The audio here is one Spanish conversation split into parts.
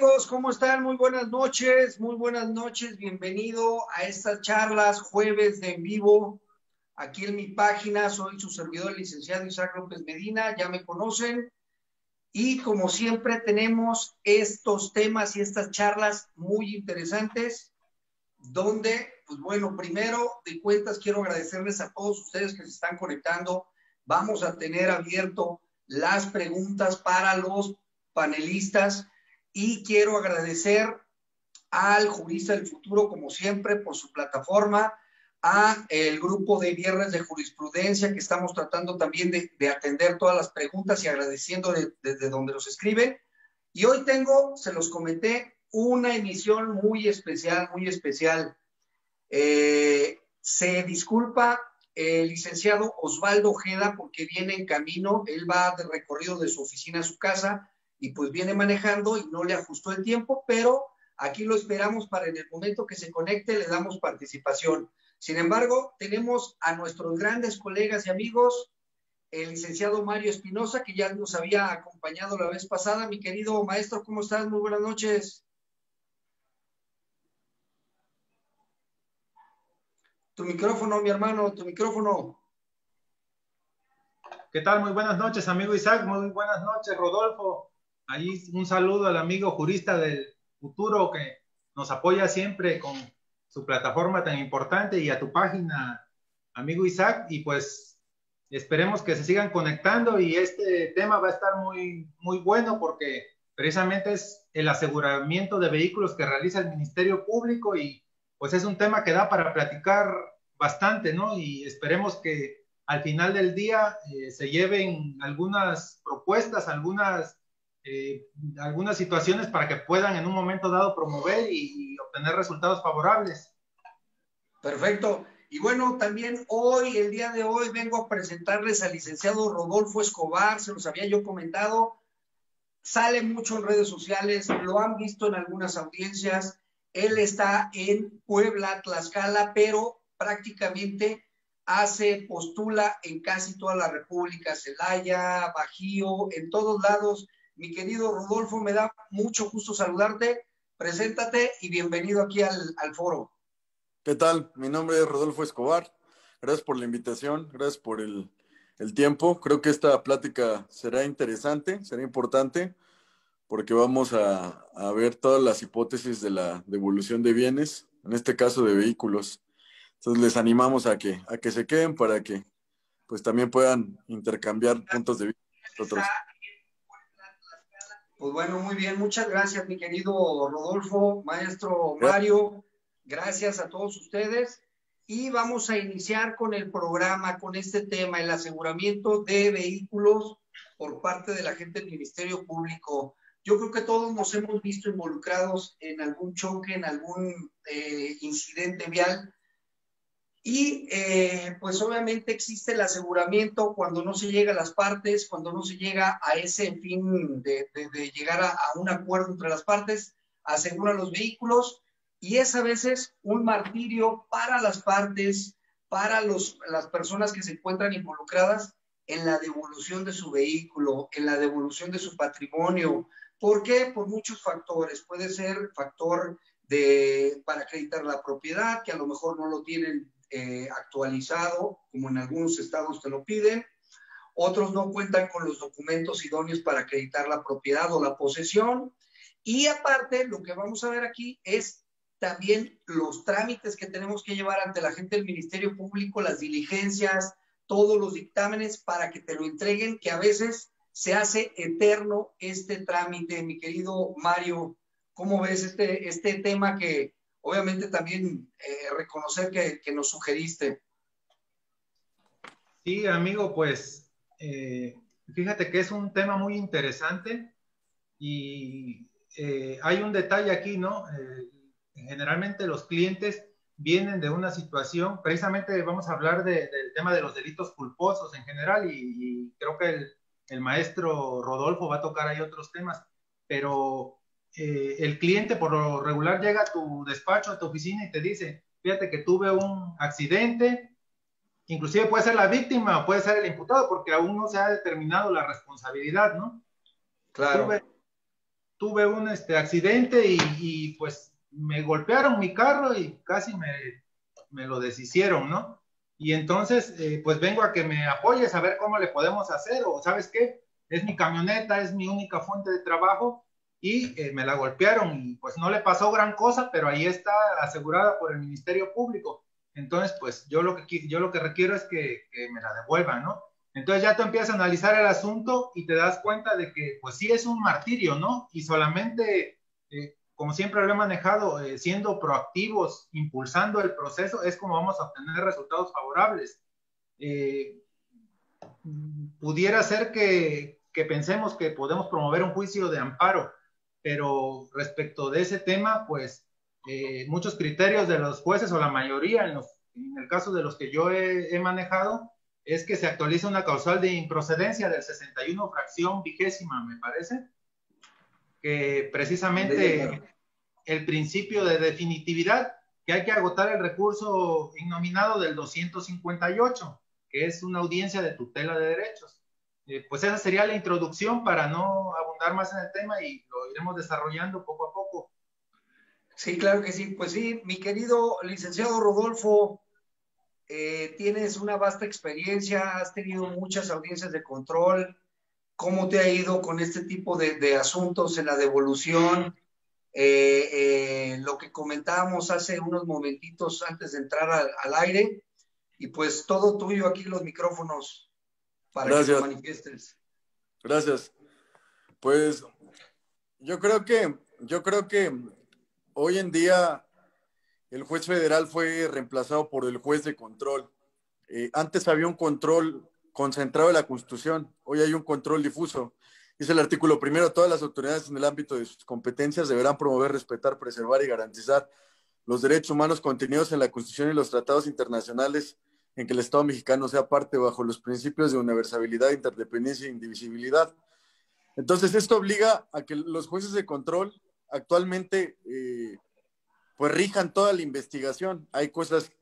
amigos? ¿Cómo están? Muy buenas noches, muy buenas noches. Bienvenido a estas charlas jueves de en vivo. Aquí en mi página soy su servidor, el licenciado Isaac López Medina, ya me conocen. Y como siempre tenemos estos temas y estas charlas muy interesantes, donde, pues bueno, primero de cuentas quiero agradecerles a todos ustedes que se están conectando. Vamos a tener abierto las preguntas para los panelistas y quiero agradecer al Jurista del Futuro, como siempre, por su plataforma, a el grupo de Viernes de Jurisprudencia, que estamos tratando también de atender todas las preguntas y agradeciendo desde donde los escriben. Y hoy tengo, se los comenté, una emisión muy especial, muy especial. Se disculpa el licenciado Osvaldo Ojeda porque viene en camino, él va de recorrido de su oficina a su casa y pues viene manejando y no le ajustó el tiempo, pero aquí lo esperamos para en el momento que se conecte le damos participación. Sin embargo, tenemos a nuestros grandes colegas y amigos, el licenciado Mario Espinosa, que ya nos había acompañado la vez pasada. Mi querido maestro, ¿cómo estás? Muy buenas noches. Tu micrófono, mi hermano, tu micrófono. ¿Qué tal? Muy buenas noches, amigo Isaac. Muy buenas noches, Rodolfo. Ahí un saludo al amigo jurista del futuro que nos apoya siempre con su plataforma tan importante y a tu página, amigo Isaac. Y pues esperemos que se sigan conectando y este tema va a estar muy bueno porque precisamente es el aseguramiento de vehículos que realiza el Ministerio Público y pues es un tema que da para platicar bastante, ¿no? Y esperemos que al final del día se lleven algunas propuestas, algunas situaciones para que puedan en un momento dado promover y obtener resultados favorables. Perfecto. Y bueno, también hoy, el día de hoy, vengo a presentarles al licenciado Rodolfo Escobar, se los había yo comentado, sale mucho en redes sociales, lo han visto en algunas audiencias, él está en Puebla, Tlaxcala, pero prácticamente postula en casi toda la República, Celaya, Bajío, en todos lados. Mi querido Rodolfo, me da mucho gusto saludarte, preséntate y bienvenido aquí al foro. ¿Qué tal? Mi nombre es Rodolfo Escobar. Gracias por la invitación, gracias por el tiempo. Creo que esta plática será interesante, será importante, porque vamos a ver todas las hipótesis de la devolución de bienes, en este caso de vehículos. Entonces les animamos a que se queden para que pues también puedan intercambiar puntos de vista con nosotros. Pues bueno, muy bien, muchas gracias, mi querido Rodolfo, maestro Mario, gracias a todos ustedes. Y vamos a iniciar con el programa, con este tema, el aseguramiento de vehículos por parte de la gente del Ministerio Público. Yo creo que todos nos hemos visto involucrados en algún choque, en algún incidente vial. Y pues obviamente existe el aseguramiento cuando no se llega a las partes, cuando no se llega a ese fin de llegar a un acuerdo entre las partes, aseguran los vehículos y es a veces un martirio para las partes, para las personas que se encuentran involucradas en la devolución de su vehículo, en la devolución de su patrimonio. ¿Por qué? Por muchos factores. Puede ser factor para acreditar la propiedad, que a lo mejor no lo tienen actualizado, como en algunos estados te lo piden. Otros no cuentan con los documentos idóneos para acreditar la propiedad o la posesión. Y aparte, lo que vamos a ver aquí es también los trámites que tenemos que llevar ante la gente del Ministerio Público, las diligencias, todos los dictámenes para que te lo entreguen, que a veces se hace eterno este trámite. Mi querido Mario, ¿cómo ves este tema que obviamente también reconocer que nos sugeriste? Sí, amigo, pues fíjate que es un tema muy interesante y hay un detalle aquí, ¿no? Generalmente los clientes vienen de una situación, precisamente vamos a hablar del tema de los delitos culposos en general y creo que el maestro Rodolfo va a tocar ahí otros temas, pero el cliente por lo regular llega a tu despacho, a tu oficina y te dice, fíjate que tuve un accidente, inclusive puede ser la víctima o puede ser el imputado porque aún no se ha determinado la responsabilidad, ¿no? Claro. tuve un accidente y pues me golpearon mi carro y casi me lo deshicieron, ¿no? Y entonces, pues vengo a que me apoyes a ver cómo le podemos hacer, o ¿sabes qué? Es mi camioneta, es mi única fuente de trabajo y me la golpearon y pues no le pasó gran cosa, pero ahí está asegurada por el Ministerio Público. Entonces, pues yo lo que requiero es que me la devuelvan, ¿no? Entonces ya tú empiezas a analizar el asunto y te das cuenta de que pues sí es un martirio, ¿no? Y solamente, como siempre lo he manejado, siendo proactivos, impulsando el proceso, es como vamos a obtener resultados favorables. Pudiera ser que pensemos que podemos promover un juicio de amparo, pero respecto de ese tema, pues muchos criterios de los jueces o la mayoría, en el caso de los que yo he manejado, es que se actualiza una causal de improcedencia del 61 fracción vigésima, me parece, que precisamente el principio de definitividad, que hay que agotar el recurso innominado del 258, que es una audiencia de tutela de derechos. Pues esa sería la introducción para no abundar más en el tema y lo iremos desarrollando poco a poco. Sí, claro que sí. Pues sí, mi querido licenciado Rodolfo, tienes una vasta experiencia, has tenido muchas audiencias de control. ¿Cómo te ha ido con este tipo de asuntos en la devolución? Lo que comentábamos hace unos momentitos antes de entrar al aire, y pues todo tuyo aquí los micrófonos para que te manifiestes. Gracias. Pues yo creo que hoy en día el juez federal fue reemplazado por el juez de control. Antes había un control concentrado en la Constitución, hoy hay un control difuso. Dice el artículo primero: todas las autoridades en el ámbito de sus competencias deberán promover, respetar, preservar y garantizar los derechos humanos contenidos en la Constitución y los tratados internacionales en que el Estado mexicano sea parte, bajo los principios de universalidad, interdependencia e indivisibilidad. Entonces, esto obliga a que los jueces de control actualmente pues rijan toda la investigación. Hay cosas,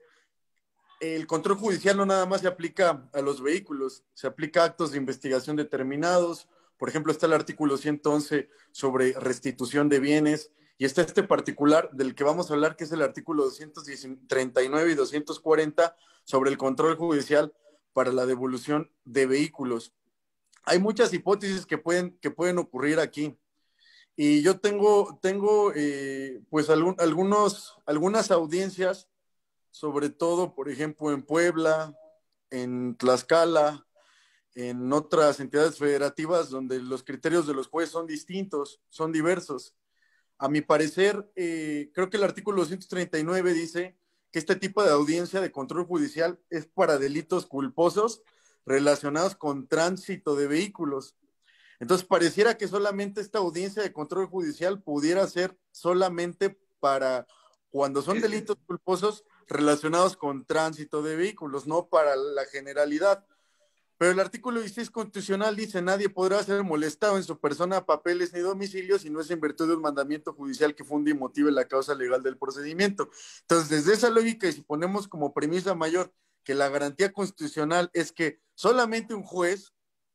el control judicial no nada más se aplica a los vehículos, se aplica a actos de investigación determinados. Por ejemplo, está el artículo 111 sobre restitución de bienes, y está este particular del que vamos a hablar, que es el artículo 239 y 240 sobre el control judicial para la devolución de vehículos. Hay muchas hipótesis que pueden ocurrir aquí. Y yo tengo pues algunas audiencias, sobre todo, por ejemplo, en Puebla, en Tlaxcala, en otras entidades federativas donde los criterios de los jueces son distintos, son diversos. A mi parecer, creo que el artículo 239 dice que este tipo de audiencia de control judicial es para delitos culposos relacionados con tránsito de vehículos. Entonces, pareciera que solamente esta audiencia de control judicial pudiera ser solamente para cuando son delitos culposos relacionados con tránsito de vehículos, no para la generalidad. Pero el artículo 16 constitucional dice: nadie podrá ser molestado en su persona, papeles ni domicilio si no es en virtud de un mandamiento judicial que funde y motive la causa legal del procedimiento. Entonces, desde esa lógica, y si ponemos como premisa mayor que la garantía constitucional es que solamente un juez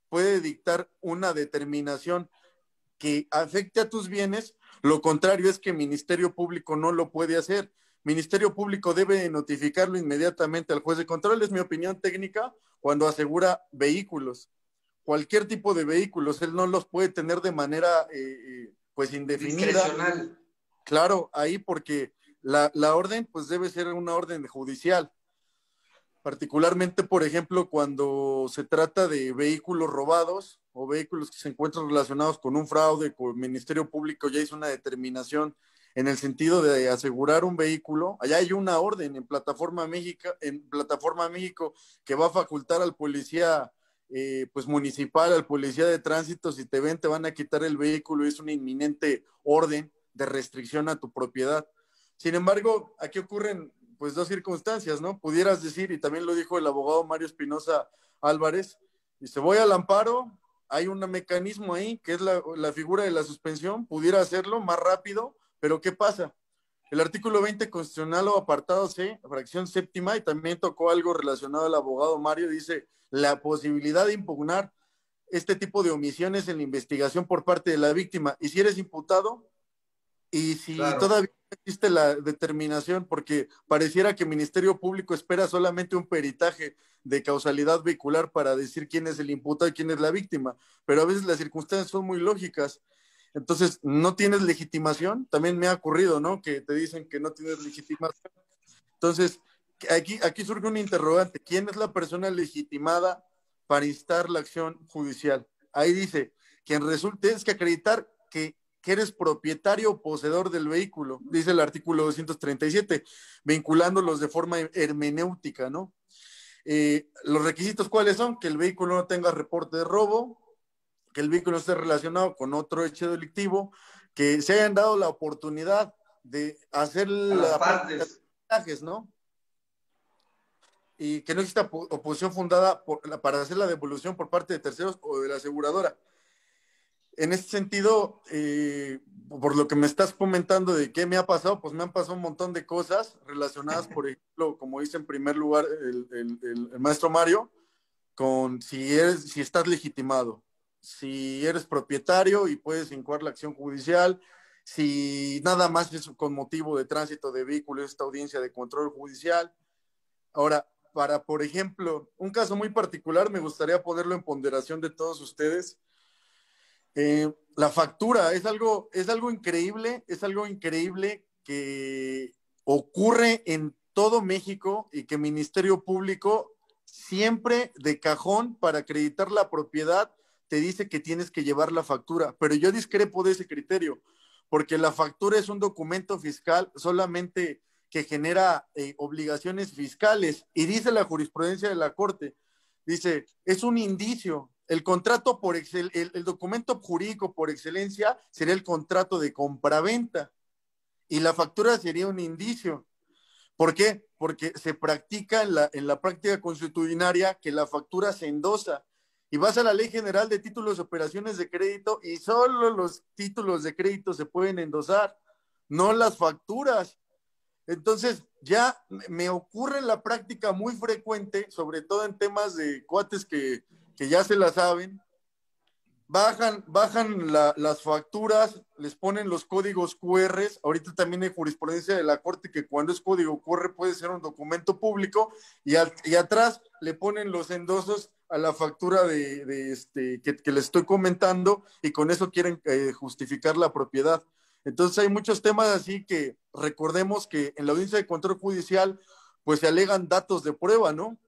puede dictar una determinación que afecte a tus bienes, lo contrario es que el Ministerio Público no lo puede hacer. Ministerio Público debe notificarlo inmediatamente al juez de control, es mi opinión técnica, cuando asegura vehículos, cualquier tipo de vehículos. Él no los puede tener de manera pues indefinida. Discrecional. Claro, ahí porque la orden pues debe ser una orden judicial. Particularmente, por ejemplo, cuando se trata de vehículos robados o vehículos que se encuentran relacionados con un fraude, con el Ministerio Público ya hizo una determinación en el sentido de asegurar un vehículo. Allá hay una orden en Plataforma México que va a facultar al policía pues municipal, al policía de tránsito: si te ven, te van a quitar el vehículo, y es una inminente orden de restricción a tu propiedad. Sin embargo, aquí ocurren pues dos circunstancias, ¿no? Pudieras decir, y también lo dijo el abogado Mario Espinosa Álvarez, dice: voy al amparo, hay un mecanismo ahí que es la figura de la suspensión, pudiera hacerlo más rápido, pero ¿qué pasa? El artículo 20 constitucional o apartado C, fracción séptima, y también tocó algo relacionado al abogado Mario, dice: la posibilidad de impugnar este tipo de omisiones en la investigación por parte de la víctima. Y si eres imputado, y si todavía existe la determinación, porque pareciera que el Ministerio Público espera solamente un peritaje de causalidad vehicular para decir quién es el imputado y quién es la víctima, pero a veces las circunstancias son muy lógicas. Entonces, no tienes legitimación, también me ha ocurrido, ¿no? Que te dicen que no tienes legitimación. Entonces, aquí surge un interrogante: ¿quién es la persona legitimada para instar la acción judicial? Ahí dice, quien resulte, tienes que acreditar que eres propietario o poseedor del vehículo, dice el artículo 237, vinculándolos de forma hermenéutica, ¿no? Los requisitos, ¿cuáles son? Que el vehículo no tenga reporte de robo, que el vehículo esté relacionado con otro hecho delictivo, que se hayan dado la oportunidad de hacer las partes, ¿no? Y que no exista oposición fundada para hacer la devolución por parte de terceros o de la aseguradora. En este sentido, por lo que me estás comentando de qué me ha pasado, pues me han pasado un montón de cosas relacionadas, por ejemplo, como dice en primer lugar el maestro Mario, con si estás legitimado, si eres propietario y puedes incoar la acción judicial, si nada más es con motivo de tránsito de vehículos, esta audiencia de control judicial. Ahora, para, por ejemplo, un caso muy particular, me gustaría ponerlo en ponderación de todos ustedes. La factura es algo increíble, que ocurre en todo México y que el Ministerio Público siempre de cajón para acreditar la propiedad te dice que tienes que llevar la factura, pero yo discrepo de ese criterio, porque la factura es un documento fiscal solamente que genera obligaciones fiscales, y dice la jurisprudencia de la Corte, dice, es un indicio. El contrato el documento jurídico por excelencia sería el contrato de compraventa, y la factura sería un indicio. ¿Por qué? Porque se practica en la práctica consuetudinaria que la factura se endosa, y vas a la Ley General de Títulos y Operaciones de Crédito y solo los títulos de crédito se pueden endosar, no las facturas. Entonces, ya me ocurre en la práctica muy frecuente, sobre todo en temas de cuates que ya se la saben, bajan las facturas, les ponen los códigos QR. Ahorita también hay jurisprudencia de la Corte que cuando es código QR puede ser un documento público, y atrás le ponen los endosos a la factura que les estoy comentando, y con eso quieren justificar la propiedad. Entonces hay muchos temas así que recordemos que en la audiencia de control judicial pues se alegan datos de prueba, ¿no?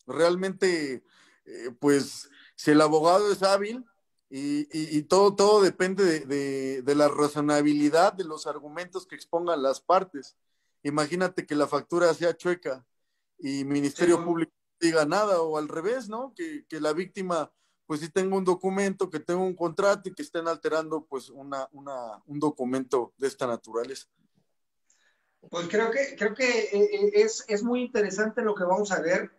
Realmente pues si el abogado es hábil y todo depende de la razonabilidad de los argumentos que expongan las partes. Imagínate que la factura sea chueca y Ministerio Público no diga nada, o al revés, ¿no? Que la víctima pues sí tengo un documento, que tengo un contrato y que estén alterando pues un documento de esta naturaleza. Pues creo que es muy interesante lo que vamos a ver.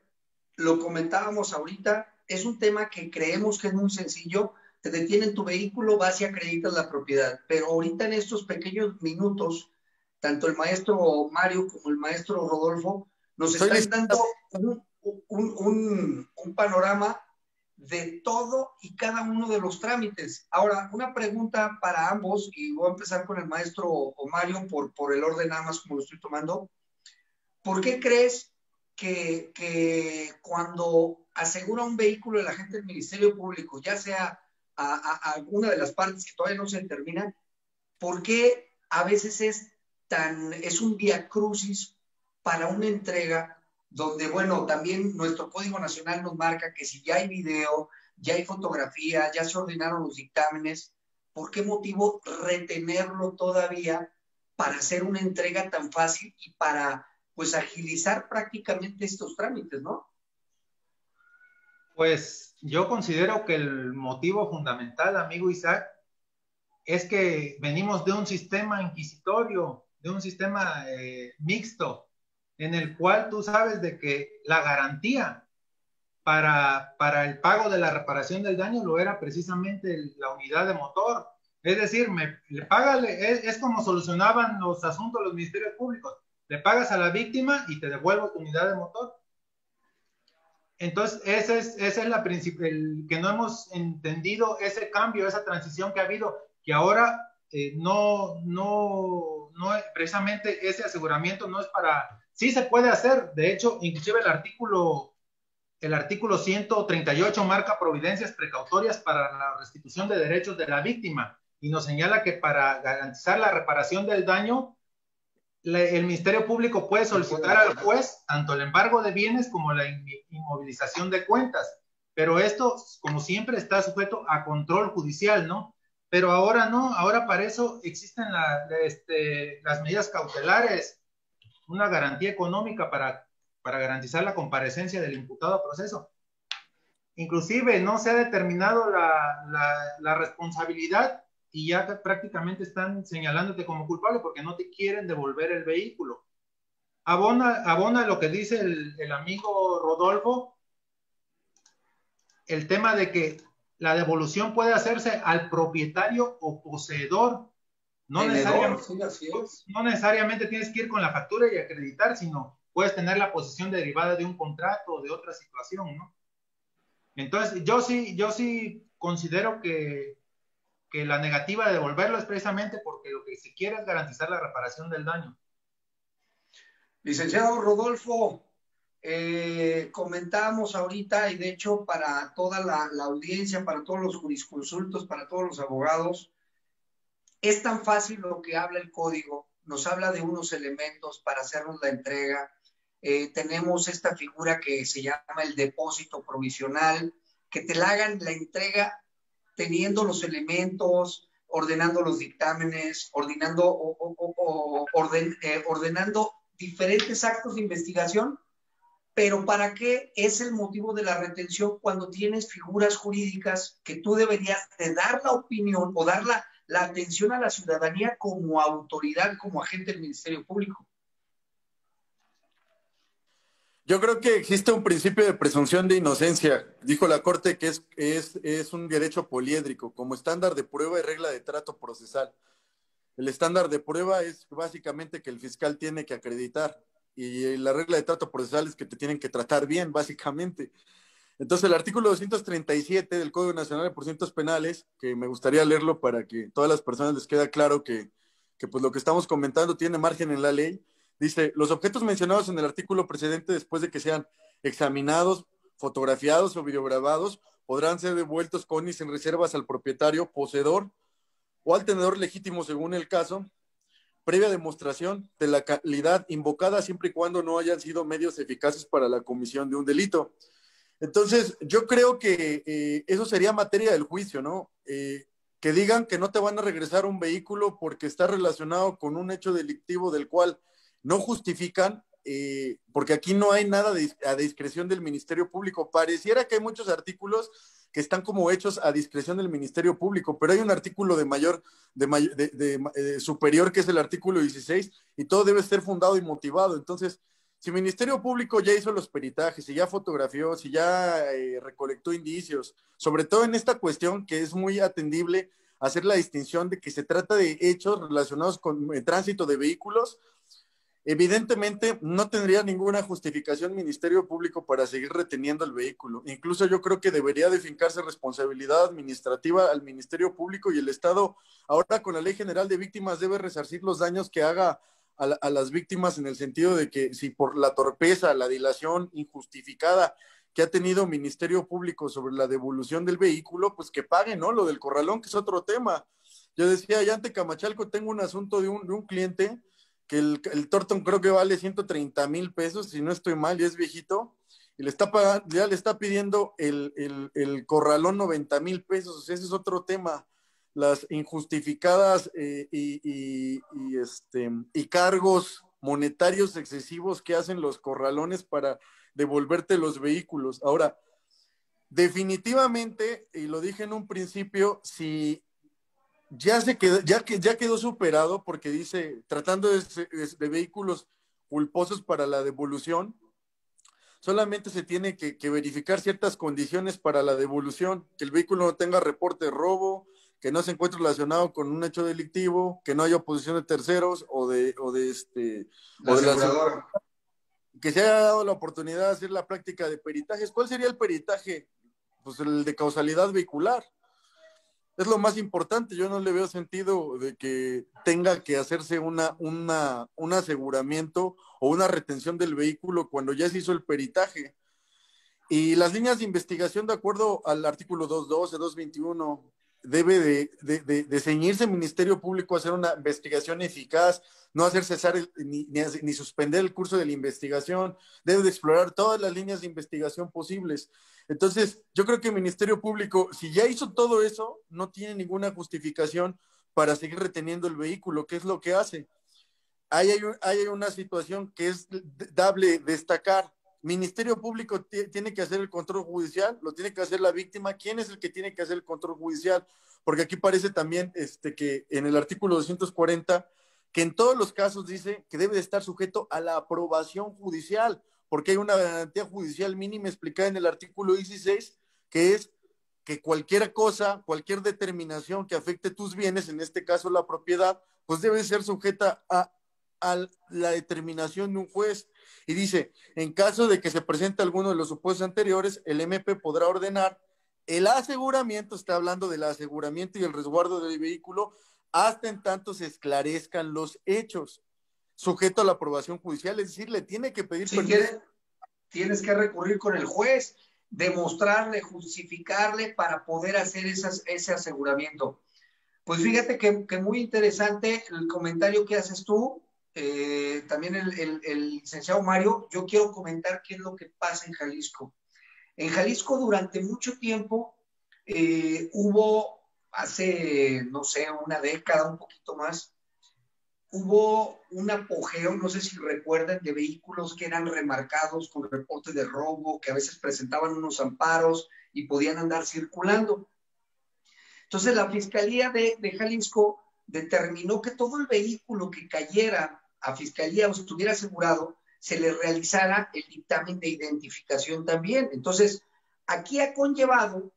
Lo comentábamos ahorita, es un tema que creemos que es muy sencillo. Te detienen tu vehículo, vas y acreditas la propiedad. Pero ahorita en estos pequeños minutos, tanto el maestro Mario como el maestro Rodolfo nos están dando un panorama de todo y cada uno de los trámites. Ahora, una pregunta para ambos, y voy a empezar con el maestro Mario por el orden nada más como lo estoy tomando. ¿Por qué crees que cuando asegura un vehículo el agente del Ministerio Público, ya sea a alguna de las partes que todavía no se determinan, por qué a veces es un viacrucis para una entrega donde, bueno, también nuestro Código Nacional nos marca que si ya hay video, ya hay fotografía, ya se ordenaron los dictámenes, ¿por qué motivo retenerlo todavía para hacer una entrega tan fácil y para, pues, agilizar prácticamente estos trámites, ¿no? Pues yo considero que el motivo fundamental, amigo Isaac, es que venimos de un sistema inquisitorio, de un sistema mixto, en el cual tú sabes de que la garantía para el pago de la reparación del daño lo era precisamente la unidad de motor. Es decir, es como solucionaban los asuntos los ministerios públicos. Le pagas a la víctima y te devuelvo tu unidad de motor. Entonces, esa es la principal, que no hemos entendido ese cambio, esa transición que ha habido, que ahora no, precisamente ese aseguramiento no es para, sí se puede hacer, de hecho, inclusive el artículo 138 marca providencias precautorias para la restitución de derechos de la víctima y nos señala que para garantizar la reparación del daño, el Ministerio Público puede solicitar al juez tanto el embargo de bienes como la inmovilización de cuentas, pero esto, como siempre, está sujeto a control judicial, ¿no? Pero ahora no, ahora para eso existen las medidas cautelares, una garantía económica para garantizar la comparecencia del imputado a proceso. Inclusive no se ha determinado la responsabilidad y ya prácticamente están señalándote como culpable porque no te quieren devolver el vehículo. Abona lo que dice el amigo Rodolfo, el tema de que la devolución puede hacerse al propietario o poseedor. No necesariamente tienes que ir con la factura y acreditar, sino puedes tener la posesión derivada de un contrato o de otra situación, ¿no? Entonces, yo sí considero que la negativa de devolverlo es precisamente porque lo que se quiere es garantizar la reparación del daño. Licenciado Rodolfo, comentábamos ahorita, y de hecho para toda la audiencia, para todos los jurisconsultos, para todos los abogados, es tan fácil lo que habla el código, nos habla de unos elementos para hacernos la entrega. Tenemos esta figura que se llama el depósito provisional, que te la hagan la entrega teniendo los elementos, ordenando los dictámenes, ordenando diferentes actos de investigación, pero ¿para qué es el motivo de la retención cuando tienes figuras jurídicas que tú deberías de dar la opinión o dar la atención a la ciudadanía como autoridad, como agente del Ministerio Público? Yo creo que existe un principio de presunción de inocencia. Dijo la Corte que es un derecho poliédrico, como estándar de prueba y regla de trato procesal. El estándar de prueba es básicamente que el fiscal tiene que acreditar y la regla de trato procesal es que te tienen que tratar bien, básicamente. Entonces, el artículo 237 del Código Nacional de Procedimientos Penales, que me gustaría leerlo para que a todas las personas les quede claro que pues lo que estamos comentando tiene margen en la ley. Dice, los objetos mencionados en el artículo precedente, después de que sean examinados, fotografiados o videograbados, podrán ser devueltos con y sin reservas al propietario, poseedor o al tenedor legítimo según el caso, previa demostración de la calidad invocada siempre y cuando no hayan sido medios eficaces para la comisión de un delito. Entonces, yo creo que eso sería materia del juicio, ¿no? Que digan que no te van a regresar un vehículo porque está relacionado con un hecho delictivo del cual no justifican, porque aquí no hay nada a discreción del Ministerio Público. Pareciera que hay muchos artículos que están como hechos a discreción del Ministerio Público, pero hay un artículo superior que es el artículo 16 y todo debe ser fundado y motivado. Entonces, si el Ministerio Público ya hizo los peritajes, si ya fotografió, si ya recolectó indicios, sobre todo en esta cuestión que es muy atendible, hacer la distinción de que se trata de hechos relacionados con el tránsito de vehículos, evidentemente no tendría ninguna justificación Ministerio Público para seguir reteniendo el vehículo. Incluso yo creo que debería de fincarse responsabilidad administrativa al Ministerio Público y el Estado, ahora con la Ley General de Víctimas, debe resarcir los daños que haga a las víctimas, en el sentido de que si por la torpeza, la dilación injustificada que ha tenido Ministerio Público sobre la devolución del vehículo, pues que paguen, ¿no? Lo del corralón, que es otro tema. Yo decía, allá ante Camachalco tengo un asunto de un cliente que el Torton creo que vale 130,000 pesos, si no estoy mal, y es viejito, y ya le está pidiendo el corralón 90,000 pesos. O sea, ese es otro tema. Las injustificadas y cargos monetarios excesivos que hacen los corralones para devolverte los vehículos. Ahora, definitivamente, y lo dije en un principio, si ya quedó superado, porque dice, tratando de vehículos culposos para la devolución, solamente se tiene que verificar ciertas condiciones para la devolución, que el vehículo no tenga reporte de robo, que no se encuentre relacionado con un hecho delictivo, que no haya oposición de terceros o de la aseguradora. que se haya dado la oportunidad de hacer la práctica de peritajes. ¿Cuál sería el peritaje? Pues el de causalidad vehicular. Es lo más importante. Yo no le veo sentido de que tenga que hacerse un aseguramiento o una retención del vehículo cuando ya se hizo el peritaje. Y las líneas de investigación, de acuerdo al artículo 212, 221, debe de ceñirse el Ministerio Público a hacer una investigación eficaz, no hacer cesar ni suspender el curso de la investigación, debe de explorar todas las líneas de investigación posibles. Entonces, yo creo que el Ministerio Público, si ya hizo todo eso, no tiene ninguna justificación para seguir reteniendo el vehículo. ¿Qué es lo que hace? Hay una situación que es dable destacar. Ministerio Público tiene que hacer el control judicial, lo tiene que hacer la víctima. ¿Quién es el que tiene que hacer el control judicial? Porque aquí parece también que en el artículo 240, que en todos los casos dice que debe de estar sujeto a la aprobación judicial, porque hay una garantía judicial mínima explicada en el artículo 16, que es que cualquier cosa, cualquier determinación que afecte tus bienes, en este caso la propiedad, pues debe ser sujeta a la determinación de un juez. Y dice, en caso de que se presente alguno de los supuestos anteriores, el MP podrá ordenar el aseguramiento, está hablando del aseguramiento y el resguardo del vehículo, hasta en tanto se esclarezcan los hechos, sujeto a la aprobación judicial. Es decir, le tiene que pedir permiso. Tienes que recurrir con el juez, demostrarle, justificarle para poder hacer ese aseguramiento. Pues fíjate que muy interesante el comentario que haces tú. También el licenciado Mario. Yo quiero comentar qué es lo que pasa en Jalisco. En Jalisco durante mucho tiempo hubo, hace, no sé, una década, un poquito más, hubo un apogeo, no sé si recuerdan, de vehículos que eran remarcados con reporte de robo, que a veces presentaban unos amparos y podían andar circulando. Entonces la Fiscalía de Jalisco determinó que todo el vehículo que cayera a Fiscalía o estuviera asegurado, se le realizara el dictamen de identificación también. Entonces, aquí ha conllevado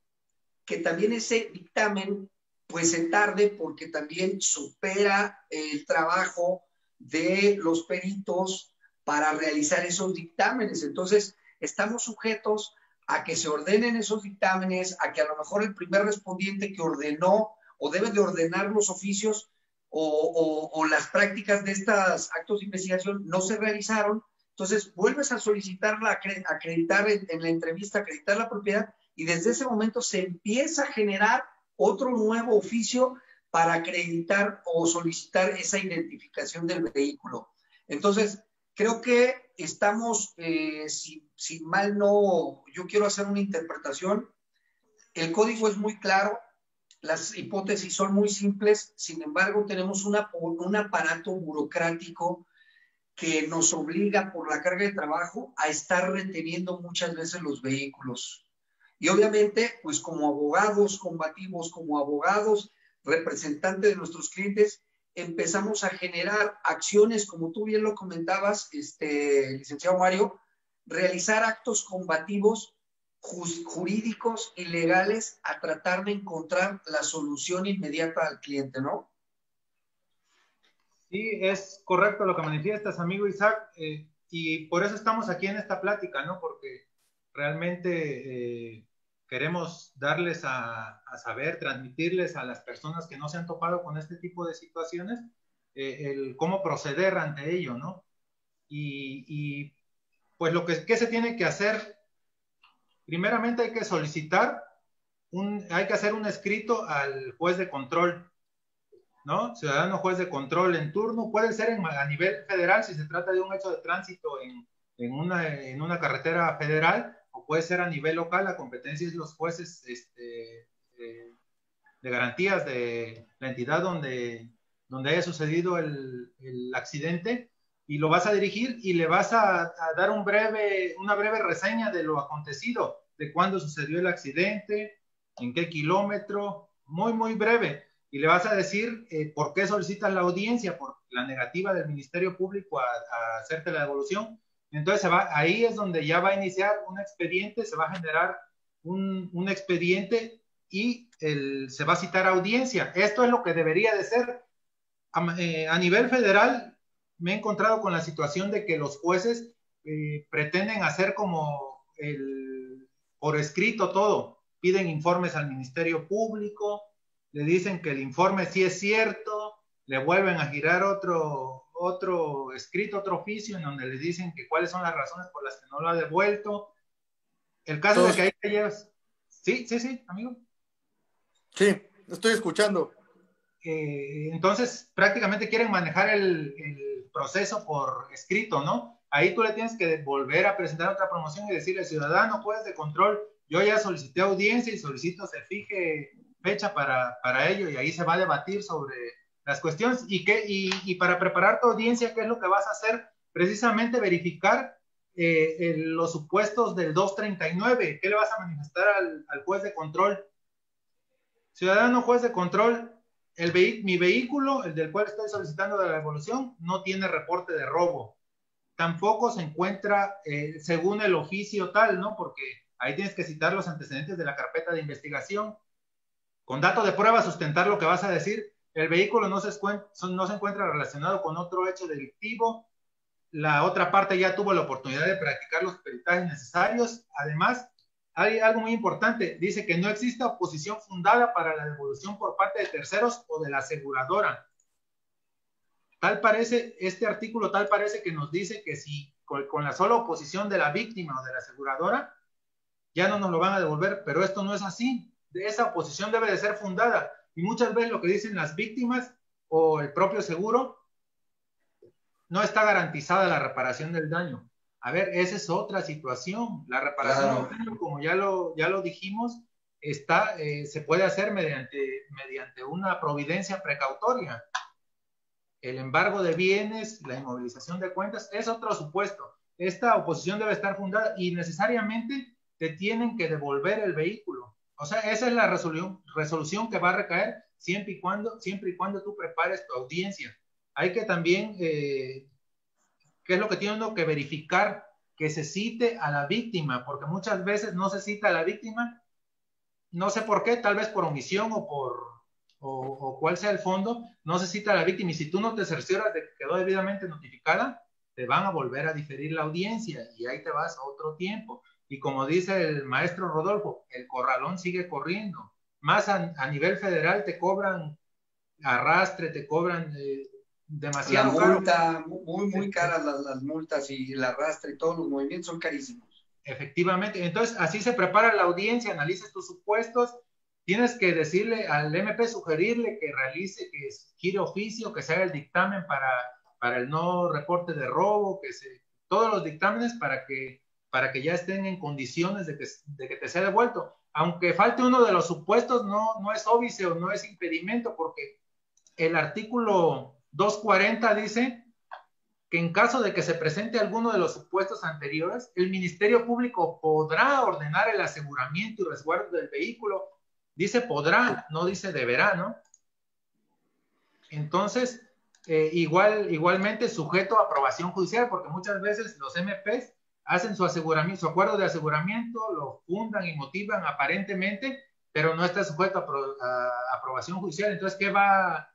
que también ese dictamen pues se tarde porque también supera el trabajo de los peritos para realizar esos dictámenes. Entonces, estamos sujetos a que se ordenen esos dictámenes, a que a lo mejor el primer respondiente que ordenó o debe de ordenar los oficios o las prácticas de estos actos de investigación no se realizaron. Entonces, vuelves a solicitarla, acreditar en la entrevista, acreditar la propiedad, y desde ese momento se empieza a generar otro nuevo oficio para acreditar o solicitar esa identificación del vehículo. Entonces, creo que estamos, si mal no, yo quiero hacer una interpretación, el código es muy claro, las hipótesis son muy simples, sin embargo, tenemos un aparato burocrático que nos obliga por la carga de trabajo a estar reteniendo muchas veces los vehículos. Y obviamente, pues como abogados combativos, como abogados representantes de nuestros clientes, empezamos a generar acciones, como tú bien lo comentabas, licenciado Mario, realizar actos combativos jurídicos y legales a tratar de encontrar la solución inmediata al cliente, ¿no? Sí, es correcto lo que manifiestas, amigo Isaac, y por eso estamos aquí en esta plática, ¿no? Porque realmente queremos darles a saber, transmitirles a las personas que no se han topado con este tipo de situaciones, el cómo proceder ante ello, ¿no? Y pues ¿qué se tiene que hacer? Primeramente hay que solicitar, hay que hacer un escrito al juez de control, ¿no? Ciudadano juez de control en turno, puede ser a nivel federal si se trata de un hecho de tránsito en una carretera federal, o puede ser a nivel local. La competencia es de los jueces de garantías de la entidad donde haya sucedido el accidente, y lo vas a dirigir y le vas a dar una breve reseña de lo acontecido, de cuándo sucedió el accidente, en qué kilómetro, muy, muy breve. Y le vas a decir por qué solicitas la audiencia, por la negativa del Ministerio Público a hacerte la devolución. Entonces ahí es donde ya va a iniciar un expediente, se va a generar un expediente y se va a citar audiencia. Esto es lo que debería de ser. A nivel federal me he encontrado con la situación de que los jueces pretenden hacer como por escrito todo. Piden informes al Ministerio Público, le dicen que el informe sí es cierto, le vuelven a girar otro escrito, otro oficio, en donde les dicen que cuáles son las razones por las que no lo ha devuelto. El caso Entonces, de que ahí te llevas... Sí, amigo. Sí, estoy escuchando. Entonces, prácticamente quieren manejar el proceso por escrito, ¿no? Ahí tú le tienes que volver a presentar otra promoción y decirle, ciudadano, juez de control, yo ya solicité audiencia y solicito se fije fecha para ello, y ahí se va a debatir sobre las cuestiones y para preparar tu audiencia, ¿qué es lo que vas a hacer? Precisamente verificar los supuestos del 239. ¿Qué le vas a manifestar al juez de control? Ciudadano juez de control, mi vehículo, el del cual estoy solicitando la devolución, no tiene reporte de robo. Tampoco se encuentra, según el oficio tal, ¿no? Porque ahí tienes que citar los antecedentes de la carpeta de investigación. Con dato de prueba, sustentar lo que vas a decir. El vehículo no se encuentra relacionado con otro hecho delictivo. La otra parte ya tuvo la oportunidad de practicar los peritajes necesarios. Además, hay algo muy importante. Dice que no existe oposición fundada para la devolución por parte de terceros o de la aseguradora. Este artículo tal parece que nos dice que si con la sola oposición de la víctima o de la aseguradora, ya no nos lo van a devolver, pero esto no es así. Esa oposición debe de ser fundada. Y muchas veces lo que dicen las víctimas o el propio seguro, no está garantizada la reparación del daño. A ver, esa es otra situación. La reparación del daño, como ya lo dijimos, se puede hacer mediante una providencia precautoria. El embargo de bienes, la inmovilización de cuentas, es otro supuesto. Esta oposición debe estar fundada y necesariamente te tienen que devolver el vehículo. O sea, esa es la resolución que va a recaer siempre y cuando tú prepares tu audiencia. Hay que también, ¿qué es lo que tiene uno que verificar? Que se cite a la víctima, porque muchas veces no se cita a la víctima, no sé por qué, tal vez por omisión o cuál sea el fondo, no se cita a la víctima, y si tú no te cercioras de que quedó debidamente notificada, te van a volver a diferir la audiencia, y ahí te vas a otro tiempo. Y como dice el maestro Rodolfo, el corralón sigue corriendo. Más a nivel federal te cobran arrastre, te cobran demasiado la multa, caro. Muy caras las multas, y el arrastre y todos los movimientos son carísimos. Efectivamente. Entonces, así se prepara la audiencia, analices tus supuestos, tienes que decirle al MP, sugerirle que realice, que gire oficio, que se haga el dictamen para el no reporte de robo, todos los dictámenes para que ya estén en condiciones de que te sea devuelto. Aunque falte uno de los supuestos, no es óbice, no es impedimento, porque el artículo 240 dice que en caso de que se presente alguno de los supuestos anteriores, el Ministerio Público podrá ordenar el aseguramiento y resguardo del vehículo. Dice podrá, no dice deberá, ¿no? Entonces, igualmente sujeto a aprobación judicial, porque muchas veces los MPs hacen su acuerdo de aseguramiento, lo fundan y motivan aparentemente, pero no está sujeto a aprobación judicial. Entonces, ¿qué va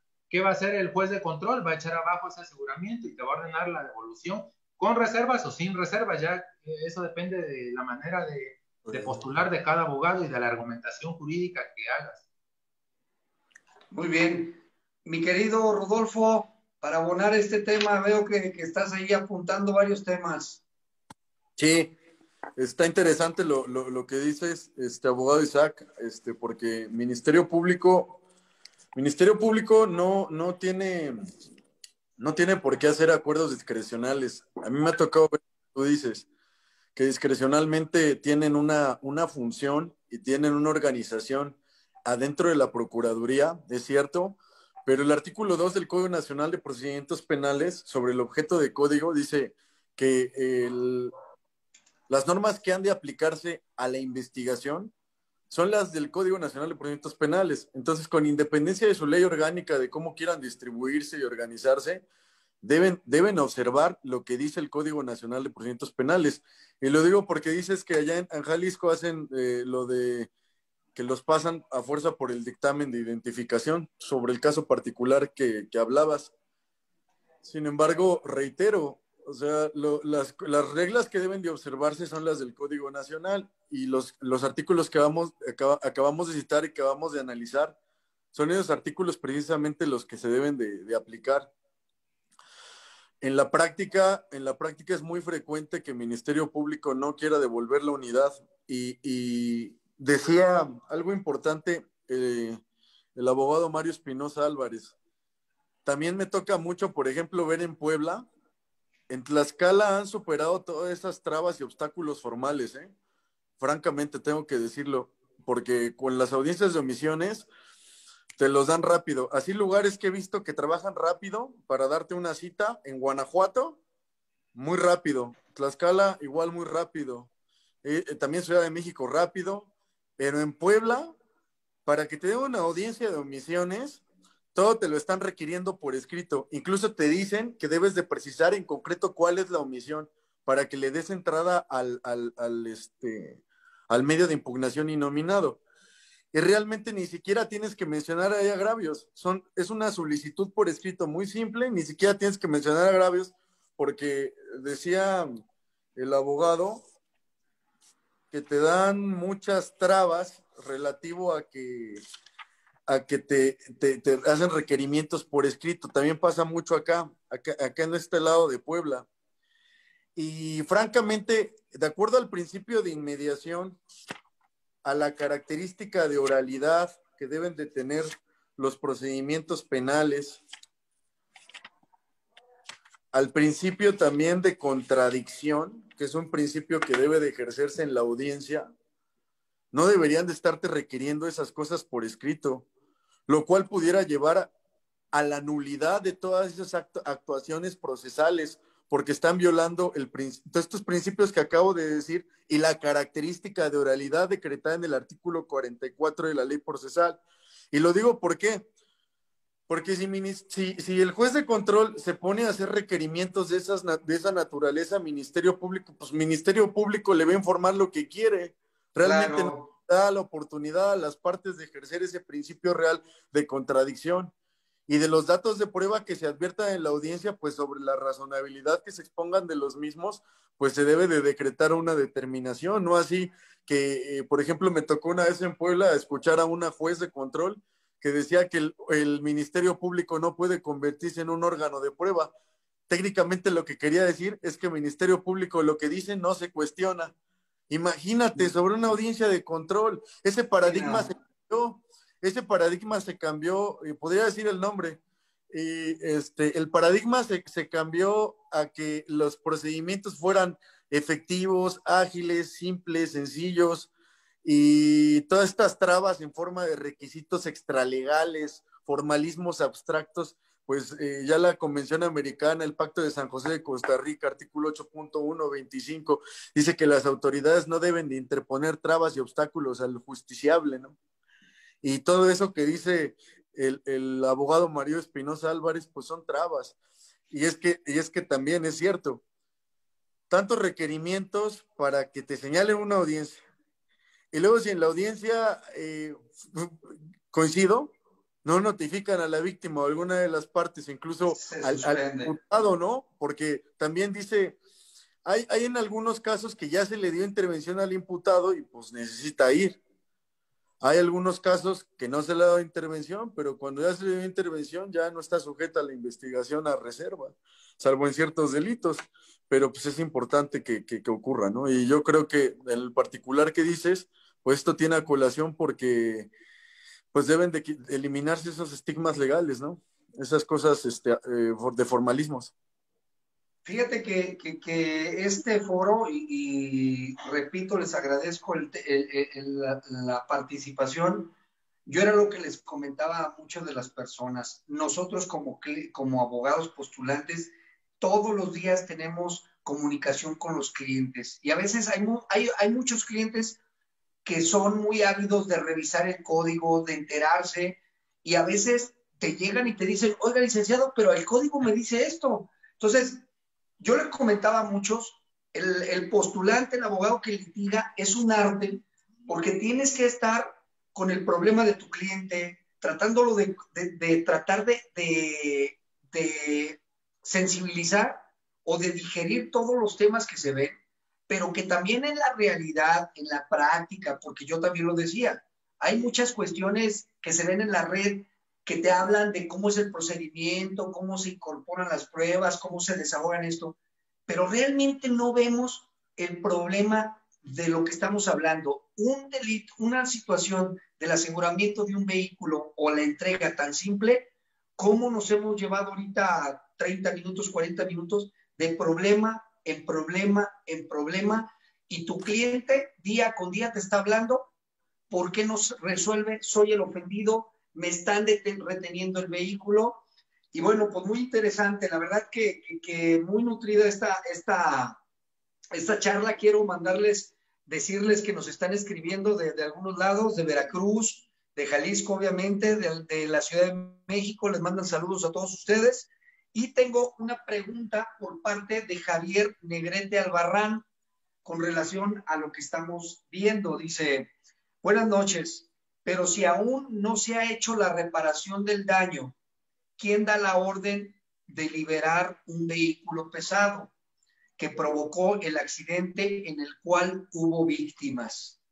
a hacer el juez de control? Va a echar abajo ese aseguramiento y te va a ordenar la devolución con reservas o sin reservas. Ya eso depende de la manera de postular de cada abogado y de la argumentación jurídica que hagas. Muy bien. Mi querido Rodolfo, para abonar este tema, veo que estás ahí apuntando varios temas. Sí, está interesante lo que dices, abogado Isaac, porque Ministerio Público no tiene por qué hacer acuerdos discrecionales. A mí me ha tocado ver, tú dices, que discrecionalmente tienen una función y tienen una organización adentro de la Procuraduría, es cierto, pero el artículo 2 del Código Nacional de Procedimientos Penales sobre el objeto de código dice que las normas que han de aplicarse a la investigación son las del Código Nacional de Procedimientos Penales. Entonces, con independencia de su ley orgánica, de cómo quieran distribuirse y organizarse, deben observar lo que dice el Código Nacional de Procedimientos Penales. Y lo digo porque dices que allá en Jalisco hacen lo de que los pasan a fuerza por el dictamen de identificación sobre el caso particular que hablabas. Sin embargo, reitero, O sea, las reglas que deben de observarse son las del Código Nacional y los artículos que acabamos de citar y que vamos de analizar son esos artículos precisamente los que se deben de aplicar. En la práctica es muy frecuente que el Ministerio Público no quiera devolver la unidad y decía algo importante el abogado Mario Espinosa Álvarez. También me toca mucho, por ejemplo, ver en Puebla, en Tlaxcala han superado todas esas trabas y obstáculos formales, ¿eh? Francamente tengo que decirlo, porque con las audiencias de omisiones te los dan rápido. Así lugares que he visto que trabajan rápido para darte una cita, en Guanajuato, muy rápido. Tlaxcala, igual muy rápido. También Ciudad de México, rápido. Pero en Puebla, para que te den una audiencia de omisiones, todo te lo están requiriendo por escrito. Incluso te dicen que debes de precisar en concreto cuál es la omisión para que le des entrada al medio de impugnación innominado. Y realmente ni siquiera tienes que mencionar ahí agravios. Es una solicitud por escrito muy simple, ni siquiera tienes que mencionar agravios, porque decía el abogado que te dan muchas trabas relativo a que te hacen requerimientos por escrito. También pasa mucho acá en este lado de Puebla. Y francamente, de acuerdo al principio de inmediación, a la característica de oralidad que deben de tener los procedimientos penales, al principio también de contradicción, que es un principio que debe de ejercerse en la audiencia, no deberían de estarte requiriendo esas cosas por escrito, lo cual pudiera llevar a la nulidad de todas esas actuaciones procesales, porque están violando estos principios que acabo de decir y la característica de oralidad decretada en el artículo 44 de la ley procesal. Y lo digo ¿por qué? Porque si el juez de control se pone a hacer requerimientos de esa naturaleza, Ministerio Público, pues Ministerio Público le va a informar lo que quiere. Realmente no da la oportunidad a las partes de ejercer ese principio real de contradicción. Y de los datos de prueba que se adviertan en la audiencia, pues sobre la razonabilidad que se expongan de los mismos, pues se debe de decretar una determinación, no así que, por ejemplo, me tocó una vez en Puebla escuchar a una juez de control que decía que el Ministerio Público no puede convertirse en un órgano de prueba. Técnicamente lo que quería decir es que el Ministerio Público lo que dice no se cuestiona. Imagínate, sobre una audiencia de control, ese paradigma se cambió, podría decir el nombre, el paradigma se cambió a que los procedimientos fueran efectivos, ágiles, simples, sencillos, y todas estas trabas en forma de requisitos extralegales, formalismos abstractos, pues ya la Convención Americana, el Pacto de San José de Costa Rica, artículo 8.125, dice que las autoridades no deben de interponer trabas y obstáculos al justiciable, ¿no? Y todo eso que dice el abogado Mario Espinosa Álvarez, pues son trabas. Y es que también es cierto, tantos requerimientos para que te señalen una audiencia. Y luego si en la audiencia coincido, no notifican a la víctima o alguna de las partes, incluso al imputado, ¿no? Porque también dice, hay en algunos casos que ya se le dio intervención al imputado y pues necesita ir. Hay algunos casos que no se le ha dado intervención, pero cuando ya se le dio intervención ya no está sujeta a la investigación a reserva, salvo en ciertos delitos, pero pues es importante que ocurra, ¿no? Y yo creo que en el particular que dices, pues esto tiene a colación porque pues deben de eliminarse esos estigmas legales, ¿no? Esas cosas de formalismos. Fíjate que este foro, y repito, les agradezco la participación. Yo era lo que les comentaba a muchas de las personas. Nosotros como abogados postulantes, todos los días tenemos comunicación con los clientes. Y a veces hay muchos clientes que son muy ávidos de revisar el código, de enterarse, y a veces te llegan y te dicen, oiga, licenciado, pero el código me dice esto. Entonces, yo le comentaba a muchos, el postulante, el abogado que litiga, es un arte, porque tienes que estar con el problema de tu cliente, tratándolo tratar de sensibilizar o de digerir todos los temas que se ven, pero que también en la realidad, en la práctica, porque yo también lo decía, hay muchas cuestiones que se ven en la red que te hablan de cómo es el procedimiento, cómo se incorporan las pruebas, cómo se desahogan esto, pero realmente no vemos el problema de lo que estamos hablando. Un delito, una situación del aseguramiento de un vehículo o la entrega tan simple, ¿cómo nos hemos llevado ahorita 30 minutos, 40 minutos de problema en problema en problema? Y tu cliente día con día te está hablando, ¿por qué no se resuelve? Soy el ofendido, me están reteniendo el vehículo. Y bueno, pues muy interesante, la verdad que muy nutrida esta charla. Quiero decirles que nos están escribiendo de algunos lados, de Veracruz, de Jalisco, obviamente, de la Ciudad de México. Les mandan saludos a todos ustedes. Y tengo una pregunta por parte de Javier Negrete Albarrán con relación a lo que estamos viendo. Dice, buenas noches, pero si aún no se ha hecho la reparación del daño, ¿quién da la orden de liberar un vehículo pesado que provocó el accidente en el cual hubo víctimas?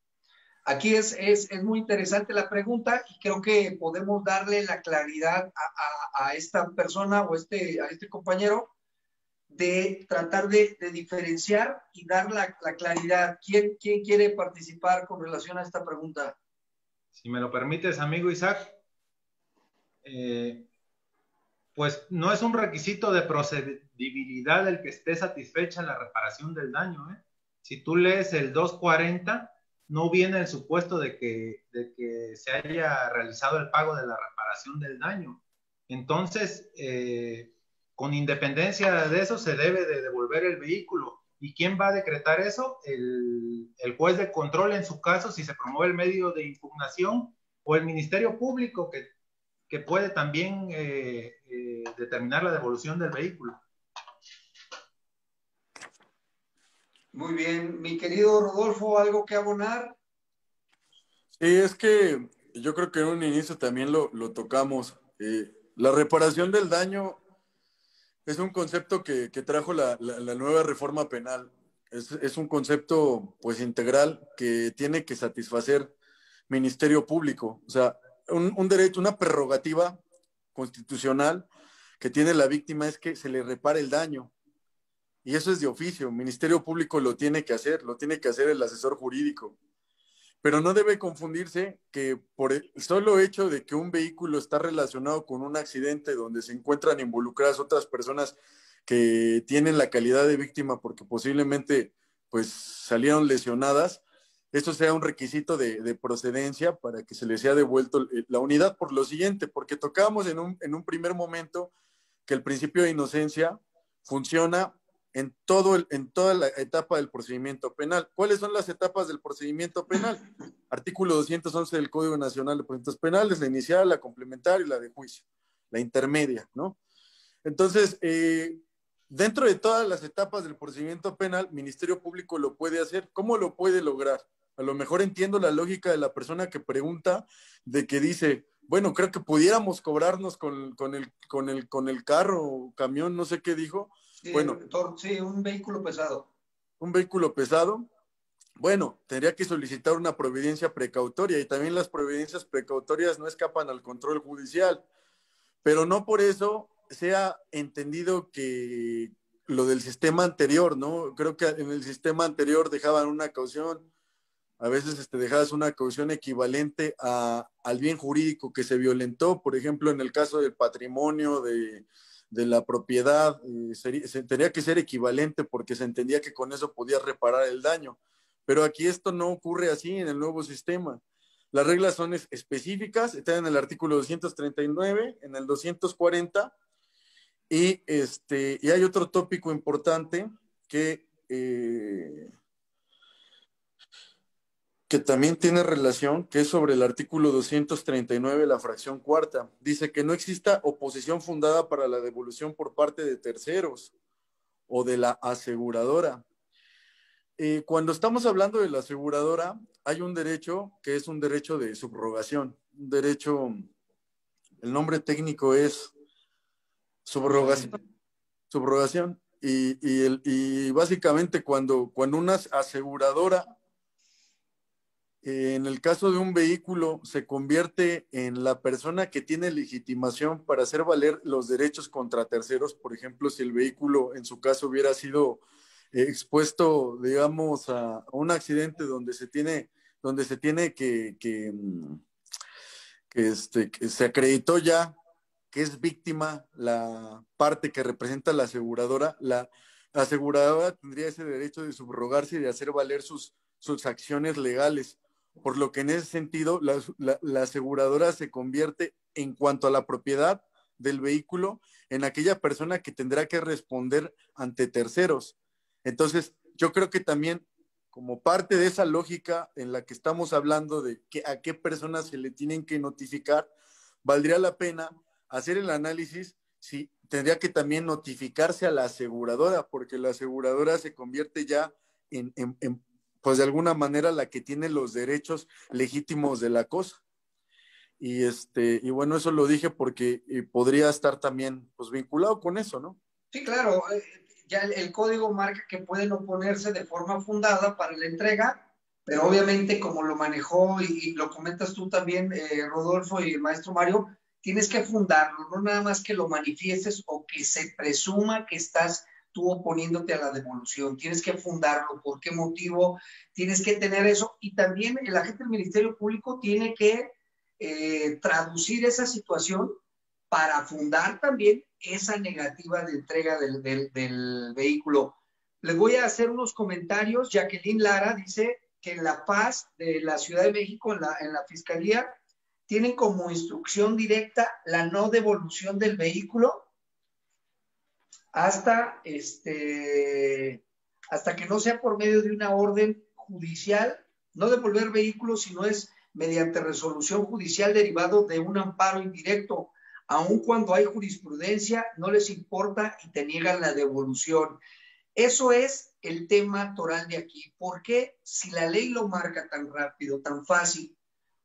Aquí es muy interesante la pregunta y creo que podemos darle la claridad a esta persona o a este compañero de tratar de diferenciar y dar la claridad. ¿Quién quiere participar con relación a esta pregunta? Si me lo permites, amigo Isaac, pues no es un requisito de procedibilidad el que esté satisfecha la reparación del daño, ¿eh? Si tú lees el 240, no viene el supuesto de que se haya realizado el pago de la reparación del daño. Entonces, con independencia de eso, se debe de devolver el vehículo. ¿Y quién va a decretar eso? El juez de control, en su caso, si se promueve el medio de impugnación, o el Ministerio Público, que puede también determinar la devolución del vehículo. Muy bien. Mi querido Rodolfo, ¿algo que abonar? Sí, es que yo creo que en un inicio también lo tocamos. La reparación del daño es un concepto que trajo la nueva reforma penal. Es un concepto pues integral que tiene que satisfacer Ministerio Público. O sea, un derecho, una prerrogativa constitucional que tiene la víctima es que se le repare el daño. Y eso es de oficio. Ministerio Público lo tiene que hacer el asesor jurídico. Pero no debe confundirse que por el solo hecho de que un vehículo está relacionado con un accidente donde se encuentran involucradas otras personas que tienen la calidad de víctima porque posiblemente pues salieron lesionadas, eso sea un requisito de procedencia para que se les sea devuelto la unidad. Por lo siguiente, porque tocábamos en un primer momento que el principio de inocencia funciona en toda la etapa del procedimiento penal. ¿Cuáles son las etapas del procedimiento penal? Artículo 211 del Código Nacional de Procedimientos Penales, la inicial, la complementaria y la de juicio, la intermedia, ¿no? Entonces, dentro de todas las etapas del procedimiento penal, Ministerio Público lo puede hacer. ¿Cómo lo puede lograr? A lo mejor entiendo la lógica de la persona que pregunta, de que dice, bueno, creo que pudiéramos cobrarnos con el carro o camión, no sé qué dijo. Sí, bueno, sí, un vehículo pesado. Un vehículo pesado, bueno, tendría que solicitar una providencia precautoria y también las providencias precautorias no escapan al control judicial, pero no por eso sea entendido que lo del sistema anterior, ¿no? Creo que en el sistema anterior dejaban una caución, a veces dejabas una caución equivalente al bien jurídico que se violentó, por ejemplo, en el caso del patrimonio, de la propiedad, tendría que ser equivalente porque se entendía que con eso podía reparar el daño. Pero aquí esto no ocurre así en el nuevo sistema. Las reglas son específicas, están en el artículo 239, en el 240, y hay otro tópico importante que también tiene relación, que es sobre el artículo 239, la fracción cuarta. Dice que no exista oposición fundada para la devolución por parte de terceros o de la aseguradora. Cuando estamos hablando de la aseguradora, hay un derecho que es un derecho de subrogación. Un derecho, el nombre técnico es subrogación. Subrogación. y básicamente cuando una aseguradora, en el caso de un vehículo, se convierte en la persona que tiene legitimación para hacer valer los derechos contra terceros. Por ejemplo, si el vehículo en su caso hubiera sido expuesto, digamos, a un accidente donde se tiene que se acreditó ya que es víctima la parte que representa la aseguradora tendría ese derecho de subrogarse y de hacer valer sus acciones legales. Por lo que en ese sentido, la aseguradora se convierte, en cuanto a la propiedad del vehículo, en aquella persona que tendrá que responder ante terceros. Entonces, yo creo que también, como parte de esa lógica en la que estamos hablando de a qué personas se le tienen que notificar, valdría la pena hacer el análisis si tendría que también notificarse a la aseguradora, porque la aseguradora se convierte ya en pues de alguna manera la que tiene los derechos legítimos de la cosa. Y bueno, eso lo dije porque podría estar también pues vinculado con eso, ¿no? Sí, claro. Ya el código marca que pueden oponerse de forma fundada para la entrega, pero obviamente como lo manejó y lo comentas tú también, Rodolfo y el maestro Mario, tienes que fundarlo, no nada más que lo manifiestes o que se presuma que estás tú oponiéndote a la devolución. Tienes que fundarlo, por qué motivo, tienes que tener eso. Y también el agente del Ministerio Público tiene que traducir esa situación para fundar también esa negativa de entrega del vehículo. Les voy a hacer unos comentarios. Jacqueline Lara dice que en La Paz, de la Ciudad de México, en la Fiscalía, tienen como instrucción directa la no devolución del vehículo hasta que no sea por medio de una orden judicial, no devolver vehículos, sino es mediante resolución judicial derivado de un amparo indirecto. Aun cuando hay jurisprudencia, no les importa y te niegan la devolución. Eso es el tema toral de aquí. ¿Por qué? Si la ley lo marca tan rápido, tan fácil,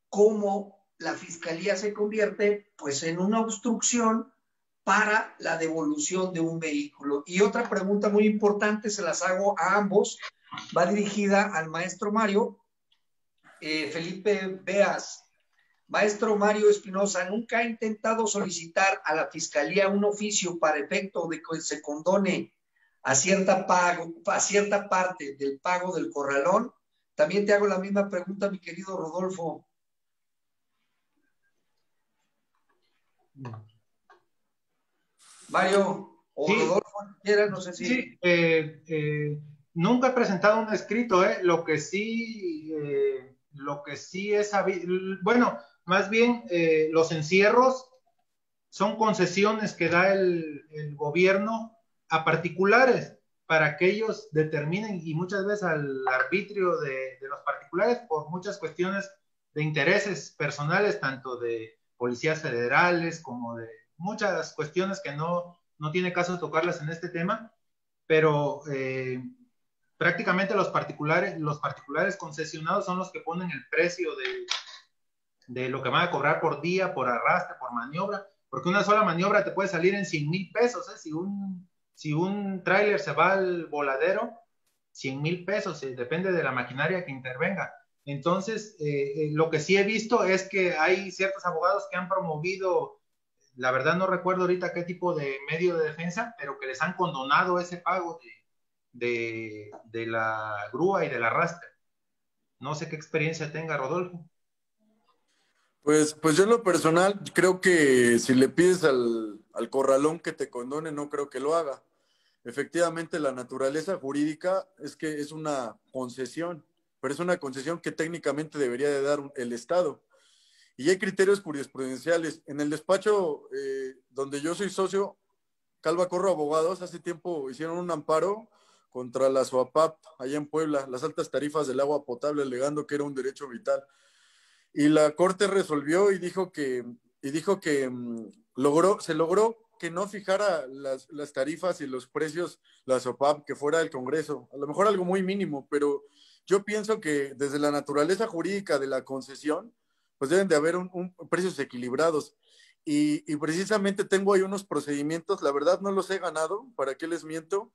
como la fiscalía se convierte pues en una obstrucción para la devolución de un vehículo. Y otra pregunta muy importante, se las hago a ambos, va dirigida al maestro Mario. Felipe Beas. Maestro Mario Espinosa, ¿nunca ha intentado solicitar a la Fiscalía un oficio para efecto de que se condone a cierta parte del pago del corralón? También te hago la misma pregunta, mi querido Rodolfo. Mario o sí. Rodolfo, quieras, no sé si... Sí, nunca he presentado un escrito, lo que sí es sabido, bueno, más bien los encierros son concesiones que da el gobierno a particulares para que ellos determinen, y muchas veces al arbitrio de los particulares por muchas cuestiones de intereses personales, tanto de policías federales como de muchas cuestiones que no tiene caso tocarlas en este tema, pero prácticamente los particulares concesionados son los que ponen el precio de lo que van a cobrar por día, por arrastre, por maniobra, porque una sola maniobra te puede salir en 100,000 pesos, si un tráiler se va al voladero, 100,000 pesos, depende de la maquinaria que intervenga. Entonces, lo que sí he visto es que hay ciertos abogados que han promovido, la verdad no recuerdo ahorita qué tipo de medio de defensa, pero que les han condonado ese pago de la grúa y del arrastre. No sé qué experiencia tenga Rodolfo. Pues yo en lo personal creo que si le pides al corralón que te condone, no creo que lo haga. Efectivamente, la naturaleza jurídica es que es una concesión, pero es una concesión que técnicamente debería de dar el Estado. Y hay criterios jurisprudenciales. En el despacho donde yo soy socio, Calva Corro Abogados, hace tiempo hicieron un amparo contra la SOAPAP allá en Puebla, las altas tarifas del agua potable, alegando que era un derecho vital. Y la Corte resolvió y dijo que se logró que no fijara las tarifas y los precios la SOPAP, que fuera el Congreso. A lo mejor algo muy mínimo, pero yo pienso que desde la naturaleza jurídica de la concesión, pues deben de haber precios equilibrados. y precisamente tengo ahí unos procedimientos, la verdad no los he ganado, ¿para qué les miento?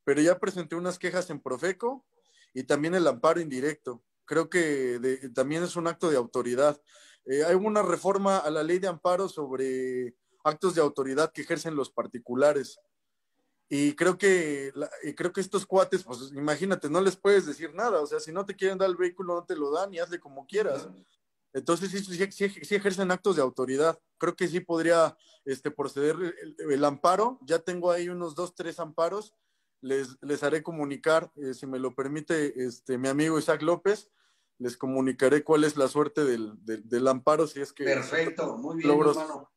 Pero ya presenté unas quejas en Profeco y también el amparo indirecto. Creo que también es un acto de autoridad. Hay una reforma a la ley de amparo sobre actos de autoridad que ejercen los particulares. Y creo que estos cuates, pues imagínate, no les puedes decir nada. O sea, si no te quieren dar el vehículo, no te lo dan y hazle como quieras. Entonces, sí ejercen actos de autoridad. Creo que sí podría proceder el amparo. Ya tengo ahí unos 2, 3 amparos. Les haré comunicar, si me lo permite mi amigo Isaac López, les comunicaré cuál es la suerte del amparo, si es que... Perfecto, muy bien, logros. hermano.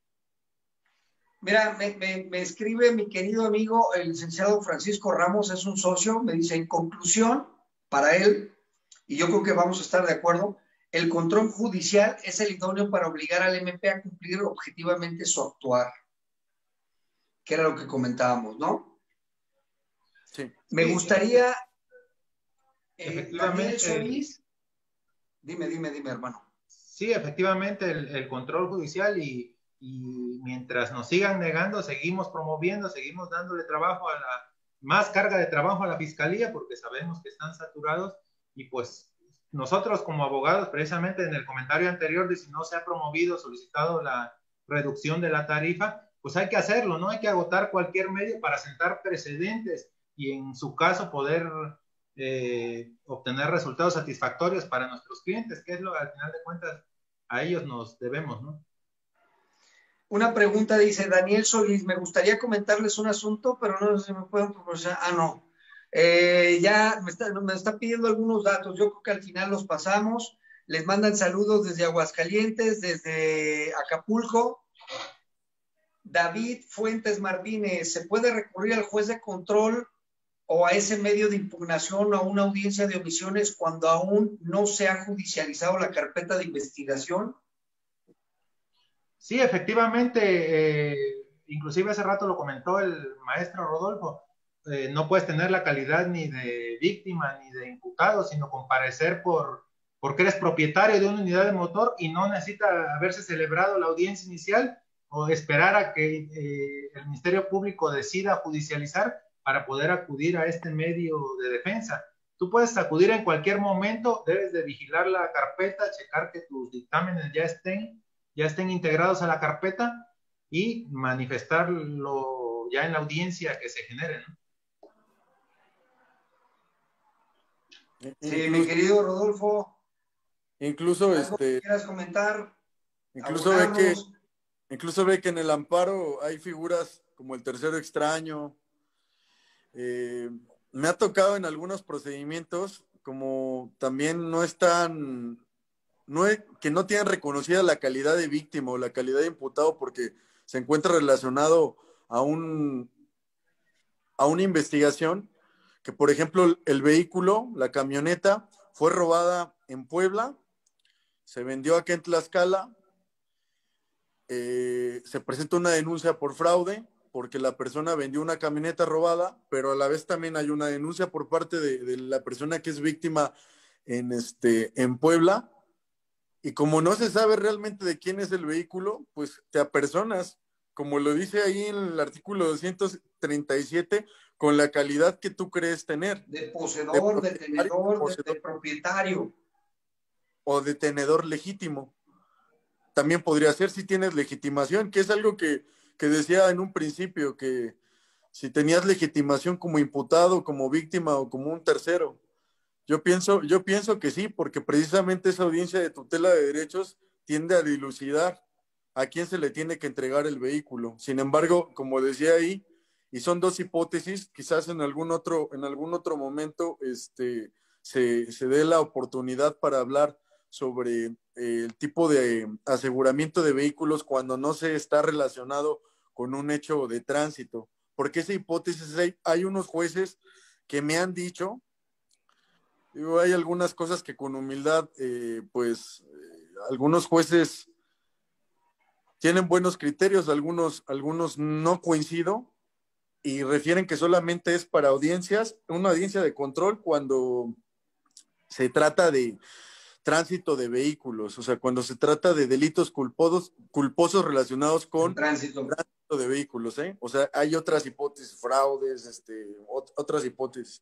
Mira, me escribe mi querido amigo, el licenciado Francisco Ramos, es un socio, me dice, en conclusión, para él, y yo creo que vamos a estar de acuerdo, el control judicial es el idóneo para obligar al MP a cumplir objetivamente su actuar, que era lo que comentábamos, ¿no? Sí. Me gustaría, Daniel efectivamente, Solís, dime, hermano. sí, efectivamente, el control judicial y mientras nos sigan negando, seguimos promoviendo, seguimos dándole trabajo más carga de trabajo a la fiscalía porque sabemos que están saturados y pues nosotros como abogados, precisamente en el comentario anterior de si no se ha promovido, solicitado la reducción de la tarifa, pues hay que hacerlo, ¿no? Hay que agotar cualquier medio para sentar precedentes y en su caso poder obtener resultados satisfactorios para nuestros clientes, que es lo que al final de cuentas a ellos nos debemos, ¿no? Una pregunta dice Daniel Solís, me gustaría comentarles un asunto, pero no sé si me pueden proporcionar. Ah, no. Ya me está pidiendo algunos datos. Yo creo que al final los pasamos. Les mandan saludos desde Aguascalientes, desde Acapulco. David Fuentes Martínez, ¿se puede recurrir al juez de control o a ese medio de impugnación o a una audiencia de omisiones cuando aún no se ha judicializado la carpeta de investigación? Sí, efectivamente, inclusive hace rato lo comentó el maestro Rodolfo, no puedes tener la calidad ni de víctima ni de imputado, sino comparecer porque eres propietario de una unidad de motor y no necesita haberse celebrado la audiencia inicial o esperar a que el Ministerio Público decida judicializar para poder acudir a este medio de defensa. Tú puedes acudir en cualquier momento, debes de vigilar la carpeta, checar que tus dictámenes ya estén integrados a la carpeta y manifestarlo ya en la audiencia que se genere, ¿no? Sí, mi querido Rodolfo. Incluso ¿Algo que quieras comentar? incluso ve que en el amparo hay figuras como el tercero extraño. Me ha tocado en algunos procedimientos como también que no tienen reconocida la calidad de víctima o la calidad de imputado porque se encuentra relacionado a una investigación que, por ejemplo, el vehículo, la camioneta, fue robada en Puebla, se vendió aquí en Tlaxcala, se presenta una denuncia por fraude porque la persona vendió una camioneta robada, pero a la vez también hay una denuncia por parte de la persona que es víctima en Puebla. Y como no se sabe realmente de quién es el vehículo, pues te apersonas, como lo dice ahí en el artículo 237, con la calidad que tú crees tener. De poseedor, de tenedor, de propietario. O de tenedor legítimo. También podría ser si tienes legitimación, que es algo que decía en un principio, que si tenías legitimación como imputado, como víctima o como un tercero. Yo pienso que sí, porque precisamente esa audiencia de tutela de derechos tiende a dilucidar a quién se le tiene que entregar el vehículo. Sin embargo, como decía ahí, y son dos hipótesis, quizás en algún otro momento se dé la oportunidad para hablar sobre el tipo de aseguramiento de vehículos cuando no se está relacionado con un hecho de tránsito. Porque esa hipótesis, hay unos jueces que me han dicho, hay algunas cosas que con humildad, algunos jueces tienen buenos criterios, algunos no coincido, y refieren que solamente es para una audiencia de control cuando se trata de tránsito de vehículos, o sea, cuando se trata de delitos culposos relacionados con tránsito de vehículos, ¿eh? O sea, hay otras hipótesis, fraudes, otras hipótesis.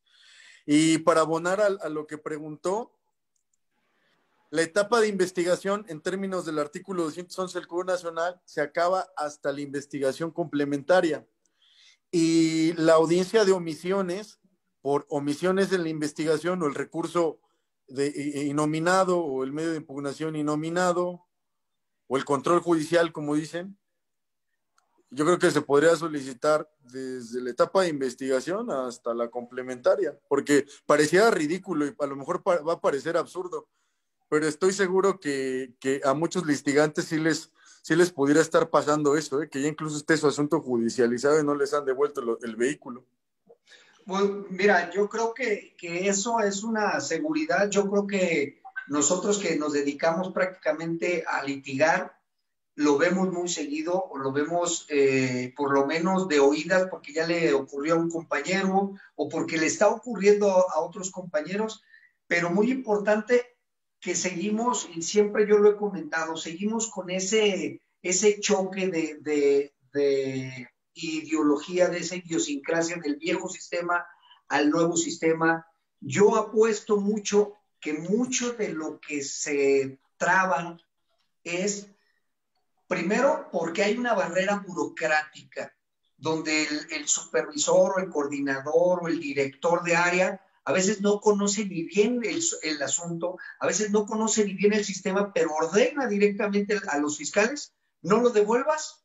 Y para abonar a lo que preguntó, la etapa de investigación en términos del artículo 211 del Código Nacional se acaba hasta la investigación complementaria. Y la audiencia de omisiones, por omisiones en la investigación o el recurso innominado o el medio de impugnación innominado o el control judicial, como dicen, yo creo que se podría solicitar desde la etapa de investigación hasta la complementaria, porque parecía ridículo y a lo mejor va a parecer absurdo, pero estoy seguro que a muchos litigantes sí les pudiera estar pasando eso, que ya incluso esté su asunto judicializado y no les han devuelto el vehículo. Pues mira, yo creo que eso es una seguridad. Yo creo que nosotros que nos dedicamos prácticamente a litigar, lo vemos muy seguido, o lo vemos por lo menos de oídas, porque ya le ocurrió a un compañero, o porque le está ocurriendo a otros compañeros, pero muy importante que seguimos, y siempre yo lo he comentado, seguimos con ese choque de ideología, de esa idiosincrasia del viejo sistema al nuevo sistema. Yo apuesto mucho que mucho de lo que se traban es, primero, porque hay una barrera burocrática, donde el supervisor o el coordinador o el director de área a veces no conoce ni bien el asunto, a veces no conoce ni bien el sistema, pero ordena directamente a los fiscales, no lo devuelvas,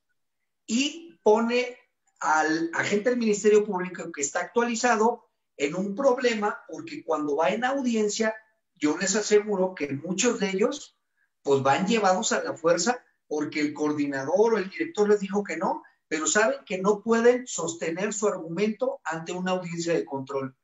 y pone al agente del Ministerio Público que está actualizado en un problema, porque cuando va en audiencia, yo les aseguro que muchos de ellos pues van llevados a la fuerza porque el coordinador o el director les dijo que no, pero saben que no pueden sostener su argumento ante una audiencia de control.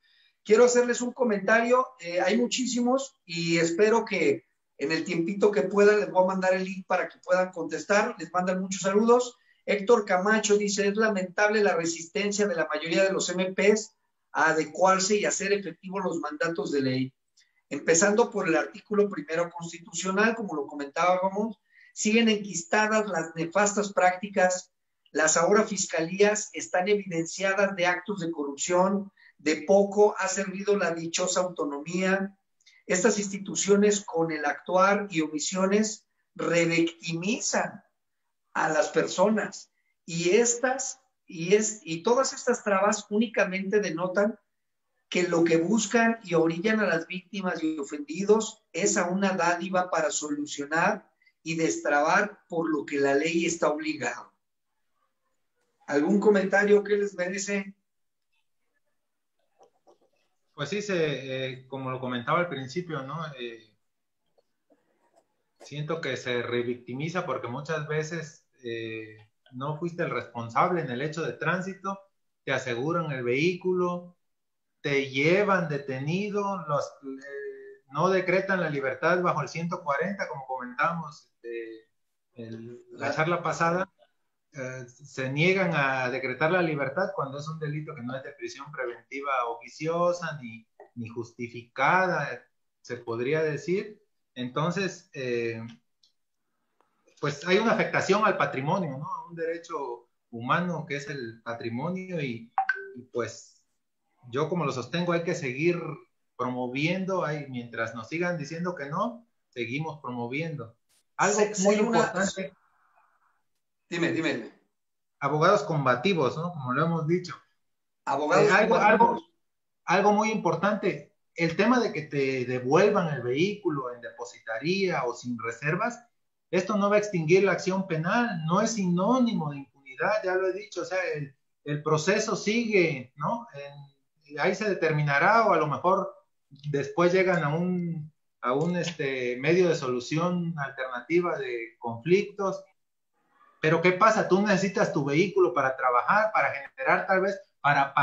Quiero hacerles un comentario, hay muchísimos y espero que en el tiempito que pueda les voy a mandar el link para que puedan contestar, les mandan muchos saludos. Héctor Camacho dice, es lamentable la resistencia de la mayoría de los MPs a adecuarse y hacer efectivos los mandatos de ley. Empezando por el artículo primero constitucional, como lo comentábamos, siguen enquistadas las nefastas prácticas, las ahora fiscalías están evidenciadas de actos de corrupción, de poco ha servido la dichosa autonomía. Estas instituciones con el actuar y omisiones revictimizan a las personas y todas estas trabas únicamente denotan que lo que buscan y orillan a las víctimas y ofendidos es a una dádiva para solucionar y destrabar por lo que la ley está obligada. ¿Algún comentario que les merece? Pues sí, como lo comentaba al principio, ¿no? Siento que se revictimiza porque muchas veces no fuiste el responsable en el hecho de tránsito, te aseguran el vehículo, te llevan detenido, no decretan la libertad bajo el 140, como comentábamos la charla pasada, se niegan a decretar la libertad cuando es un delito que no es de prisión preventiva oficiosa ni justificada, se podría decir. Entonces, pues hay una afectación al patrimonio, ¿no? A un derecho humano que es el patrimonio y pues yo como lo sostengo hay que seguir promoviendo, mientras nos sigan diciendo que no, seguimos promoviendo. Algo muy importante. Dime. Abogados combativos, ¿no? Como lo hemos dicho. Abogados combativos. Algo muy importante, el tema de que te devuelvan el vehículo en depositaría o sin reservas, esto no va a extinguir la acción penal, no es sinónimo de impunidad, ya lo he dicho, o sea, el proceso sigue, ¿no? Ahí se determinará o a lo mejor después llegan a un medio de solución alternativa de conflictos. Pero ¿qué pasa? Tú necesitas tu vehículo para trabajar, para generar tal vez, para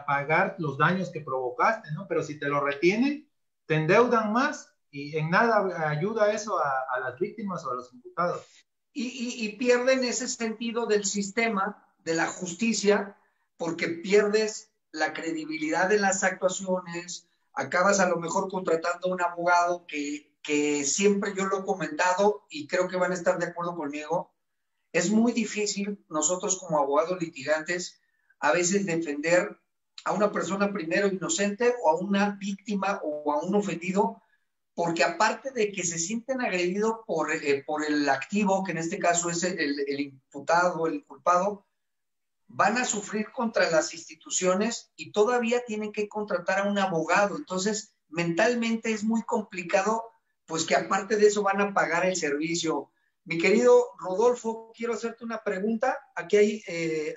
pagar los daños que provocaste, ¿no? Pero si te lo retienen, te endeudan más y en nada ayuda eso a las víctimas o a los imputados. Y pierden ese sentido del sistema, de la justicia, porque pierdes la credibilidad de las actuaciones, acabas a lo mejor contratando a un abogado que que siempre yo lo he comentado y creo que van a estar de acuerdo conmigo. Es muy difícil nosotros como abogados litigantes a veces defender a una persona primero inocente o a una víctima o a un ofendido, porque aparte de que se sienten agredidos por el activo, que en este caso es el imputado, el culpado, van a sufrir contra las instituciones y todavía tienen que contratar a un abogado. Entonces, mentalmente es muy complicado, pues que aparte de eso van a pagar el servicio. Mi querido Rodolfo, quiero hacerte una pregunta. Aquí hay,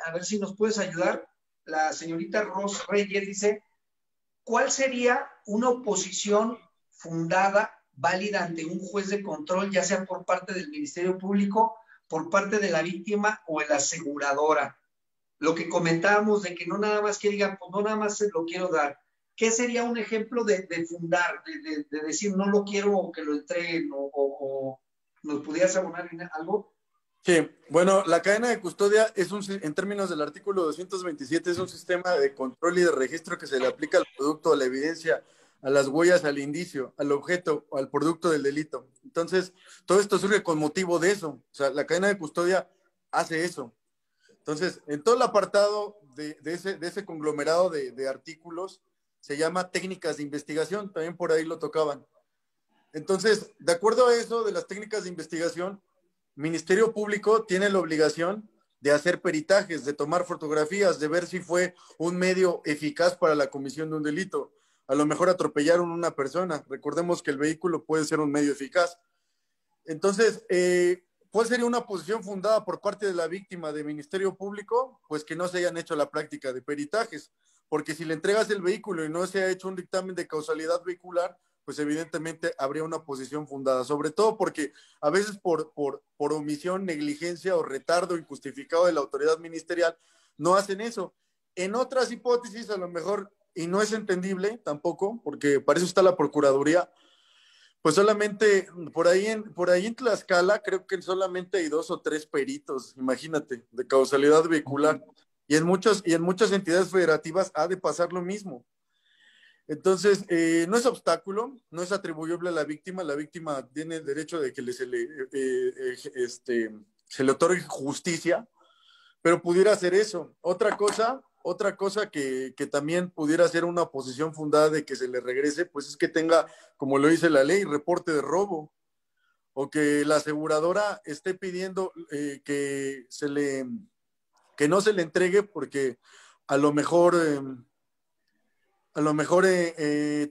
a ver si nos puedes ayudar. La señorita Ros Reyes dice, ¿cuál sería una oposición fundada, válida ante un juez de control, ya sea por parte del Ministerio Público, por parte de la víctima o de la aseguradora? Lo que comentábamos de que no nada más que digan, pues no nada más se lo quiero dar. ¿Qué sería un ejemplo de fundar, de decir no lo quiero o que lo entreguen o nos pudieras abonar en algo? Sí, bueno, la cadena de custodia es en términos del artículo 227, es un sistema de control y de registro que se le aplica al producto, a la evidencia, a las huellas, al indicio, al objeto o al producto del delito. Entonces, todo esto surge con motivo de eso. O sea, la cadena de custodia hace eso. Entonces, en todo el apartado de ese conglomerado de artículos se llama técnicas de investigación, también por ahí lo tocaban. Entonces, de acuerdo a eso de las técnicas de investigación, Ministerio Público tiene la obligación de hacer peritajes, de tomar fotografías, de ver si fue un medio eficaz para la comisión de un delito. A lo mejor atropellaron a una persona. Recordemos que el vehículo puede ser un medio eficaz. Entonces, ¿cuál sería una posición fundada por parte de la víctima de Ministerio Público? Pues que no se hayan hecho la práctica de peritajes, porque si le entregas el vehículo y no se ha hecho un dictamen de causalidad vehicular, pues evidentemente habría una posición fundada, sobre todo porque a veces por omisión, negligencia o retardo injustificado de la autoridad ministerial, no hacen eso. En otras hipótesis, a lo mejor, y no es entendible tampoco, porque para eso está la Procuraduría, pues solamente por ahí en Tlaxcala creo que solamente hay 2 o 3 peritos, imagínate, de causalidad vehicular. Y en muchas entidades federativas ha de pasar lo mismo. Entonces, no es obstáculo, no es atribuyble a la víctima tiene el derecho de que se le otorgue justicia, pero pudiera hacer eso. Otra cosa que también pudiera ser una posición fundada de que se le regrese, pues es que tenga, como lo dice la ley, reporte de robo, o que la aseguradora esté pidiendo que no se le entregue porque a lo mejor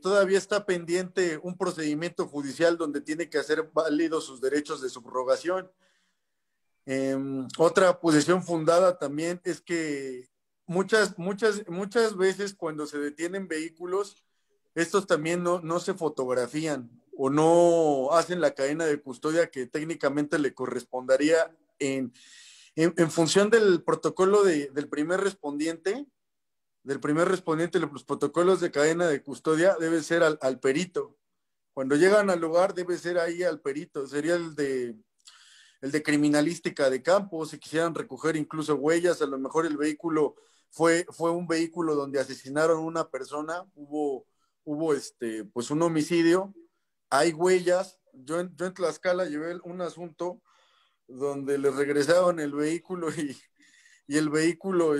todavía está pendiente un procedimiento judicial donde tiene que hacer válidos sus derechos de subrogación. Otra posición fundada también es que muchas veces cuando se detienen vehículos, estos también no se fotografían o no hacen la cadena de custodia que técnicamente le correspondería en función del protocolo del primer respondiente. Los protocolos de cadena de custodia debe ser al perito. Cuando llegan al lugar debe ser ahí al perito, sería el de criminalística de campo, si quisieran recoger incluso huellas, a lo mejor el vehículo fue un vehículo donde asesinaron a una persona, hubo pues un homicidio, hay huellas. Yo en Tlaxcala llevé un asunto donde le regresaron el vehículo y el vehículo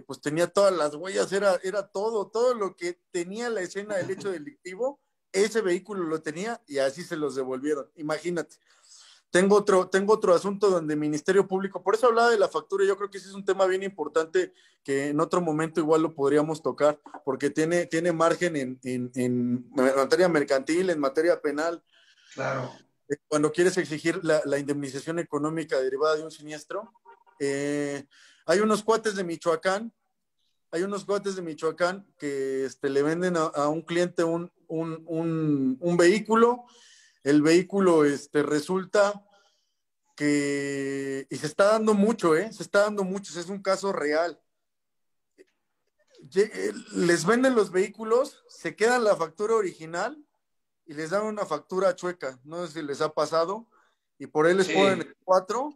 pues tenía todas las huellas, era todo lo que tenía la escena del hecho delictivo, ese vehículo lo tenía y así se los devolvieron. Imagínate. Tengo otro asunto donde el Ministerio Público, por eso hablaba de la factura, yo creo que ese es un tema bien importante que en otro momento igual lo podríamos tocar, porque tiene margen en materia mercantil, en materia penal. Claro. Cuando quieres exigir la indemnización económica derivada de un siniestro, hay unos cuates de Michoacán que le venden a un cliente un vehículo. El vehículo resulta que, y se está dando mucho, es un caso real. Les venden los vehículos, se quedan la factura original y les dan una factura chueca, no sé si les ha pasado, y por ahí les ponen el 4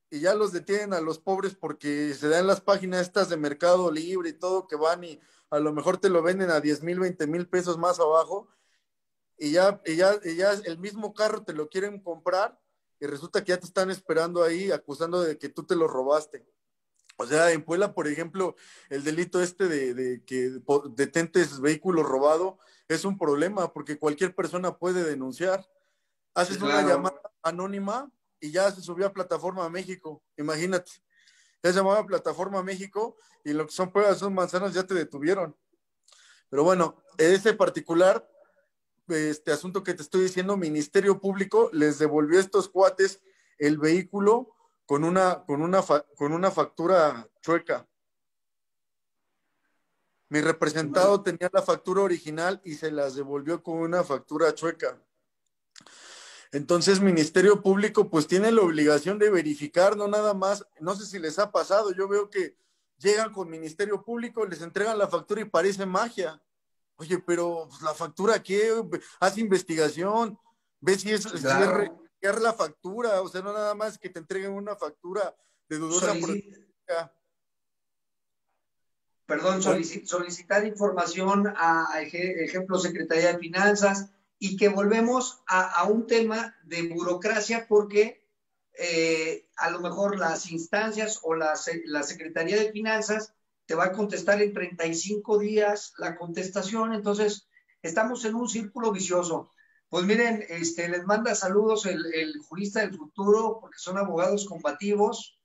y ya los detienen a los pobres porque se dan las páginas estas de Mercado Libre y todo, que van y a lo mejor te lo venden a 10,000, 20,000 pesos más abajo. y ya el mismo carro te lo quieren comprar y resulta que ya te están esperando ahí acusando de que tú te lo robaste. O sea, en Puebla, por ejemplo, el delito de que detentes vehículo robado es un problema porque cualquier persona puede denunciar. Sí, Haces una llamada claro. anónima y ya se subió a Plataforma México. Imagínate, ya se llamaba Plataforma México y lo que son pruebas, son manzanas, ya te detuvieron. Pero bueno, ese particular asunto que te estoy diciendo, Ministerio Público les devolvió a estos cuates el vehículo con una factura chueca. Mi representado tenía la factura original y se las devolvió con una factura chueca. Entonces, Ministerio Público, pues tiene la obligación de verificar, no nada más, no sé si les ha pasado, yo veo que llegan con Ministerio Público, les entregan la factura y parece magia. Oye, pero pues, la factura, ¿qué? Haz investigación, ve Sí, si es claro. la factura, o sea, no nada más que te entreguen una factura de dudosa procedencia. Perdón, solicitar información a ejemplo, Secretaría de Finanzas, y que volvemos a un tema de burocracia porque a lo mejor las instancias o la Secretaría de Finanzas te va a contestar en 35 días la contestación, entonces estamos en un círculo vicioso. Pues miren, les manda saludos el jurista del futuro porque son abogados combativos.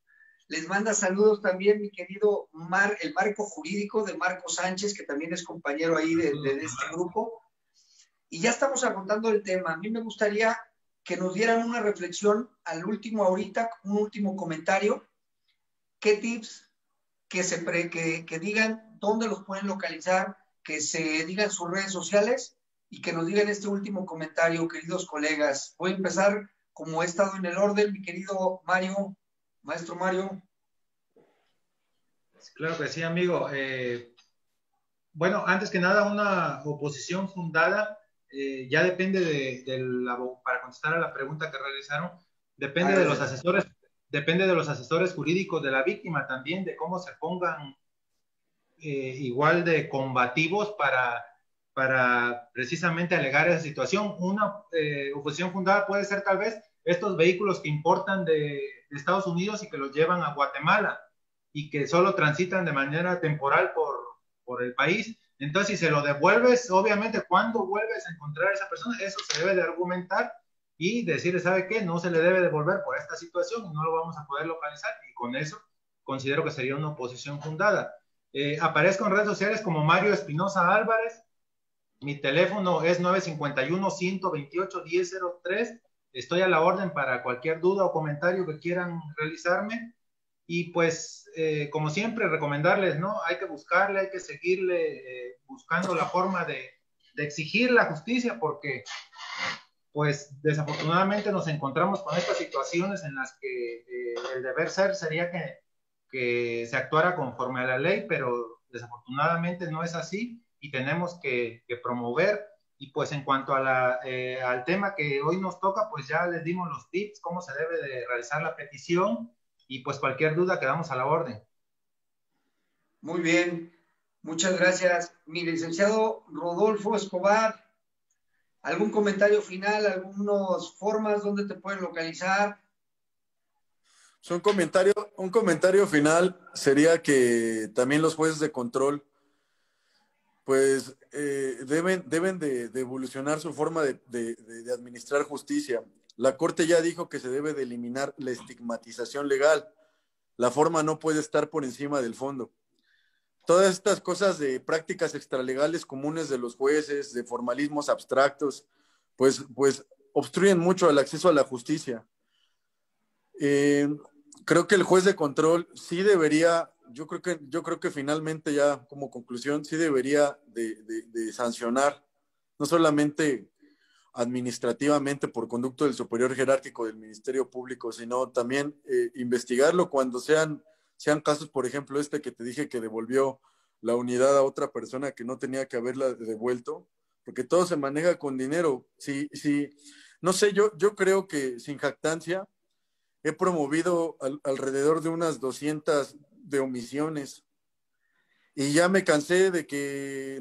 Les manda saludos también mi querido el marco jurídico de Marco Sánchez, que también es compañero ahí de este grupo. Y ya estamos agotando el tema. A mí me gustaría que nos dieran una reflexión al último ahorita, un último comentario. ¿Qué tips que digan dónde los pueden localizar, que se digan sus redes sociales y que nos digan este último comentario, queridos colegas? Voy a empezar como he estado en el orden, mi querido Mario, maestro Mario. Claro que sí, amigo. Bueno, antes que nada, una oposición fundada ya depende para contestar a la pregunta que realizaron, Gracias. depende de los asesores jurídicos de la víctima también, de cómo se pongan igual de combativos para precisamente alegar esa situación. Una oposición fundada puede ser tal vez estos vehículos que importan de Estados Unidos y que los llevan a Guatemala y que solo transitan de manera temporal por el país. Entonces, si se lo devuelves, obviamente, cuando vuelves a encontrar a esa persona, eso se debe de argumentar y decirle, ¿sabe qué? No se le debe devolver por esta situación y no lo vamos a poder localizar. Y con eso considero que sería una oposición fundada. Aparezco en redes sociales como Mario Espinosa Álvarez. Mi teléfono es 951-128-1003. Estoy a la orden para cualquier duda o comentario que quieran realizarme. Y pues, como siempre, recomendarles, ¿no? Hay que buscarle, hay que seguirle buscando la forma de exigir la justicia porque, pues, desafortunadamente nos encontramos con estas situaciones en las que el deber ser sería que se actuara conforme a la ley, pero desafortunadamente no es así y tenemos que promover. Y pues en cuanto al tema que hoy nos toca, pues ya les dimos los tips, cómo se debe de realizar la petición y pues cualquier duda quedamos a la orden. Muy bien, muchas gracias. Mi licenciado Rodolfo Escobar, ¿algún comentario final, algunas formas donde te pueden localizar? Un comentario final sería que también los jueces de control pues deben de evolucionar su forma de administrar justicia. La Corte ya dijo que se debe de eliminar la estigmatización legal. La forma no puede estar por encima del fondo. Todas estas cosas de prácticas extralegales comunes de los jueces, de formalismos abstractos, pues obstruyen mucho el acceso a la justicia. Eh, Creo que el juez de control sí debería, yo creo que finalmente ya como conclusión, sí debería de sancionar, no solamente administrativamente por conducto del superior jerárquico del Ministerio Público, sino también investigarlo cuando sean casos, por ejemplo, este que te dije que devolvió la unidad a otra persona que no tenía que haberla devuelto, porque todo se maneja con dinero. No sé, yo creo que sin jactancia he promovido alrededor de unas 200 de omisiones y ya me cansé de que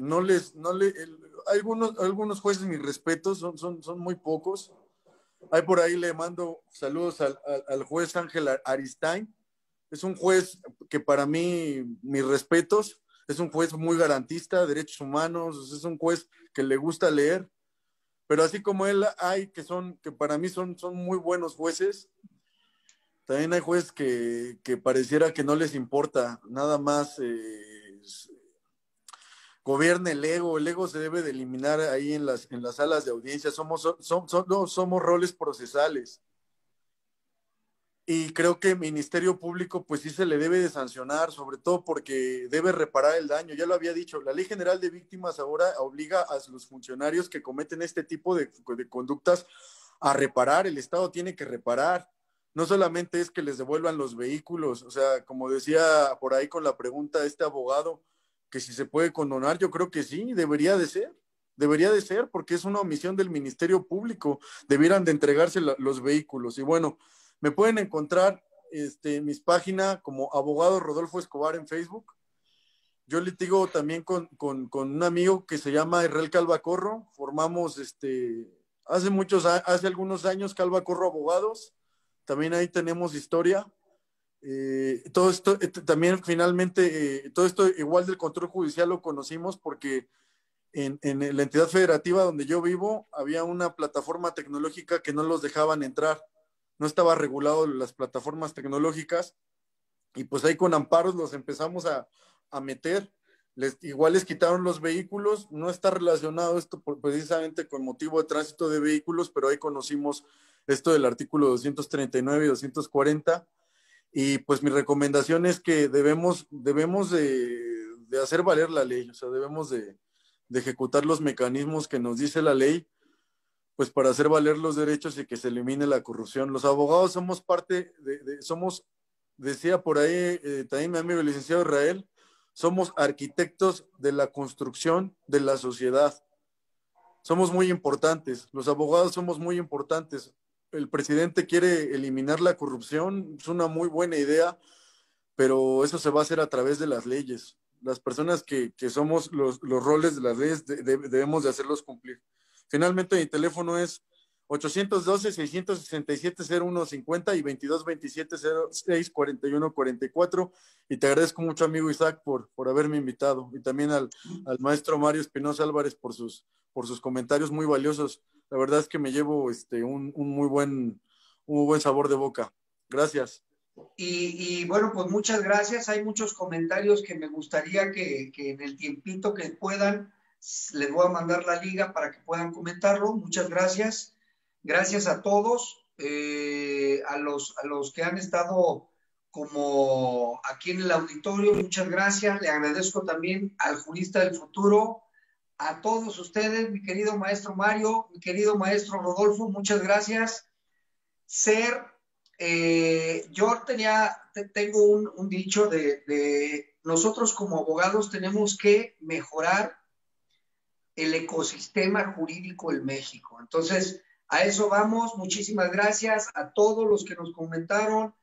algunos jueces, mis respetos, son muy pocos. Ahí por ahí le mando saludos al juez Ángel Aristain. Es un juez que para mí, mis respetos, es un juez muy garantista, derechos humanos, es un juez que le gusta leer, pero así como él hay que para mí son muy buenos jueces, también hay jueces que pareciera que no les importa, nada más gobierna el ego se debe de eliminar ahí en las salas de audiencia, no, somos roles procesales. Y creo que el Ministerio Público pues sí se le debe de sancionar, sobre todo porque debe reparar el daño. Ya lo había dicho, la Ley General de Víctimas ahora obliga a los funcionarios que cometen este tipo de conductas a reparar. El Estado tiene que reparar. No solamente es que les devuelvan los vehículos, o sea, como decía por ahí con la pregunta este abogado, que si se puede condonar, yo creo que sí, debería de ser, porque es una omisión del Ministerio Público, debieran de entregarse los vehículos. Y bueno, me pueden encontrar en mis páginas como abogado Rodolfo Escobar en Facebook. Yo litigo también con un amigo que se llama Israel Calvacorro. Formamos hace algunos años Calvacorro Abogados. También ahí tenemos historia. Todo esto también finalmente, todo esto igual del control judicial lo conocimos porque en la entidad federativa donde yo vivo había una plataforma tecnológica que no los dejaban entrar. No estaba regulado las plataformas tecnológicas y pues ahí con amparos los empezamos a meter. Igual les quitaron los vehículos, no está relacionado esto precisamente con motivo de tránsito de vehículos, pero ahí conocimos esto del artículo 239 y 240 y pues mi recomendación es que debemos de hacer valer la ley, o sea, debemos de ejecutar los mecanismos que nos dice la ley, pues para hacer valer los derechos y que se elimine la corrupción. Los abogados somos parte decía por ahí también mi amigo el licenciado Israel, somos arquitectos de la construcción de la sociedad. Somos muy importantes, los abogados somos muy importantes. El presidente quiere eliminar la corrupción, es una muy buena idea, pero eso se va a hacer a través de las leyes. Las personas que somos los roles de las leyes debemos de hacerlos cumplir. Finalmente mi teléfono es 812-667-0150 y 2227-064144 y te agradezco mucho amigo Isaac por haberme invitado y también al maestro Mario Espinosa Álvarez por sus comentarios muy valiosos. La verdad es que me llevo un muy buen sabor de boca. Gracias. Y bueno, pues muchas gracias. Hay muchos comentarios que me gustaría que en el tiempito que puedan, les voy a mandar la liga para que puedan comentarlo. Muchas gracias. Gracias a todos, a los que han estado como aquí en el auditorio. Muchas gracias. Le agradezco también al jurista del futuro, a todos ustedes, mi querido maestro Mario, mi querido maestro Rodolfo, muchas gracias. Yo tengo un dicho de nosotros como abogados tenemos que mejorar el ecosistema jurídico en México. Entonces, a eso vamos. Muchísimas gracias a todos los que nos comentaron.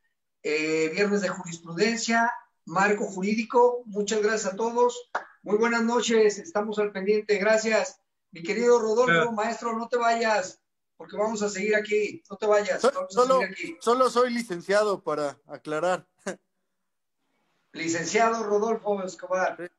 Viernes de jurisprudencia, marco jurídico. Muchas gracias a todos. Muy buenas noches. Estamos al pendiente. Gracias. Mi querido Rodolfo, maestro, no te vayas, porque vamos a seguir aquí. No te vayas. Solo soy licenciado para aclarar. Licenciado Rodolfo Escobar.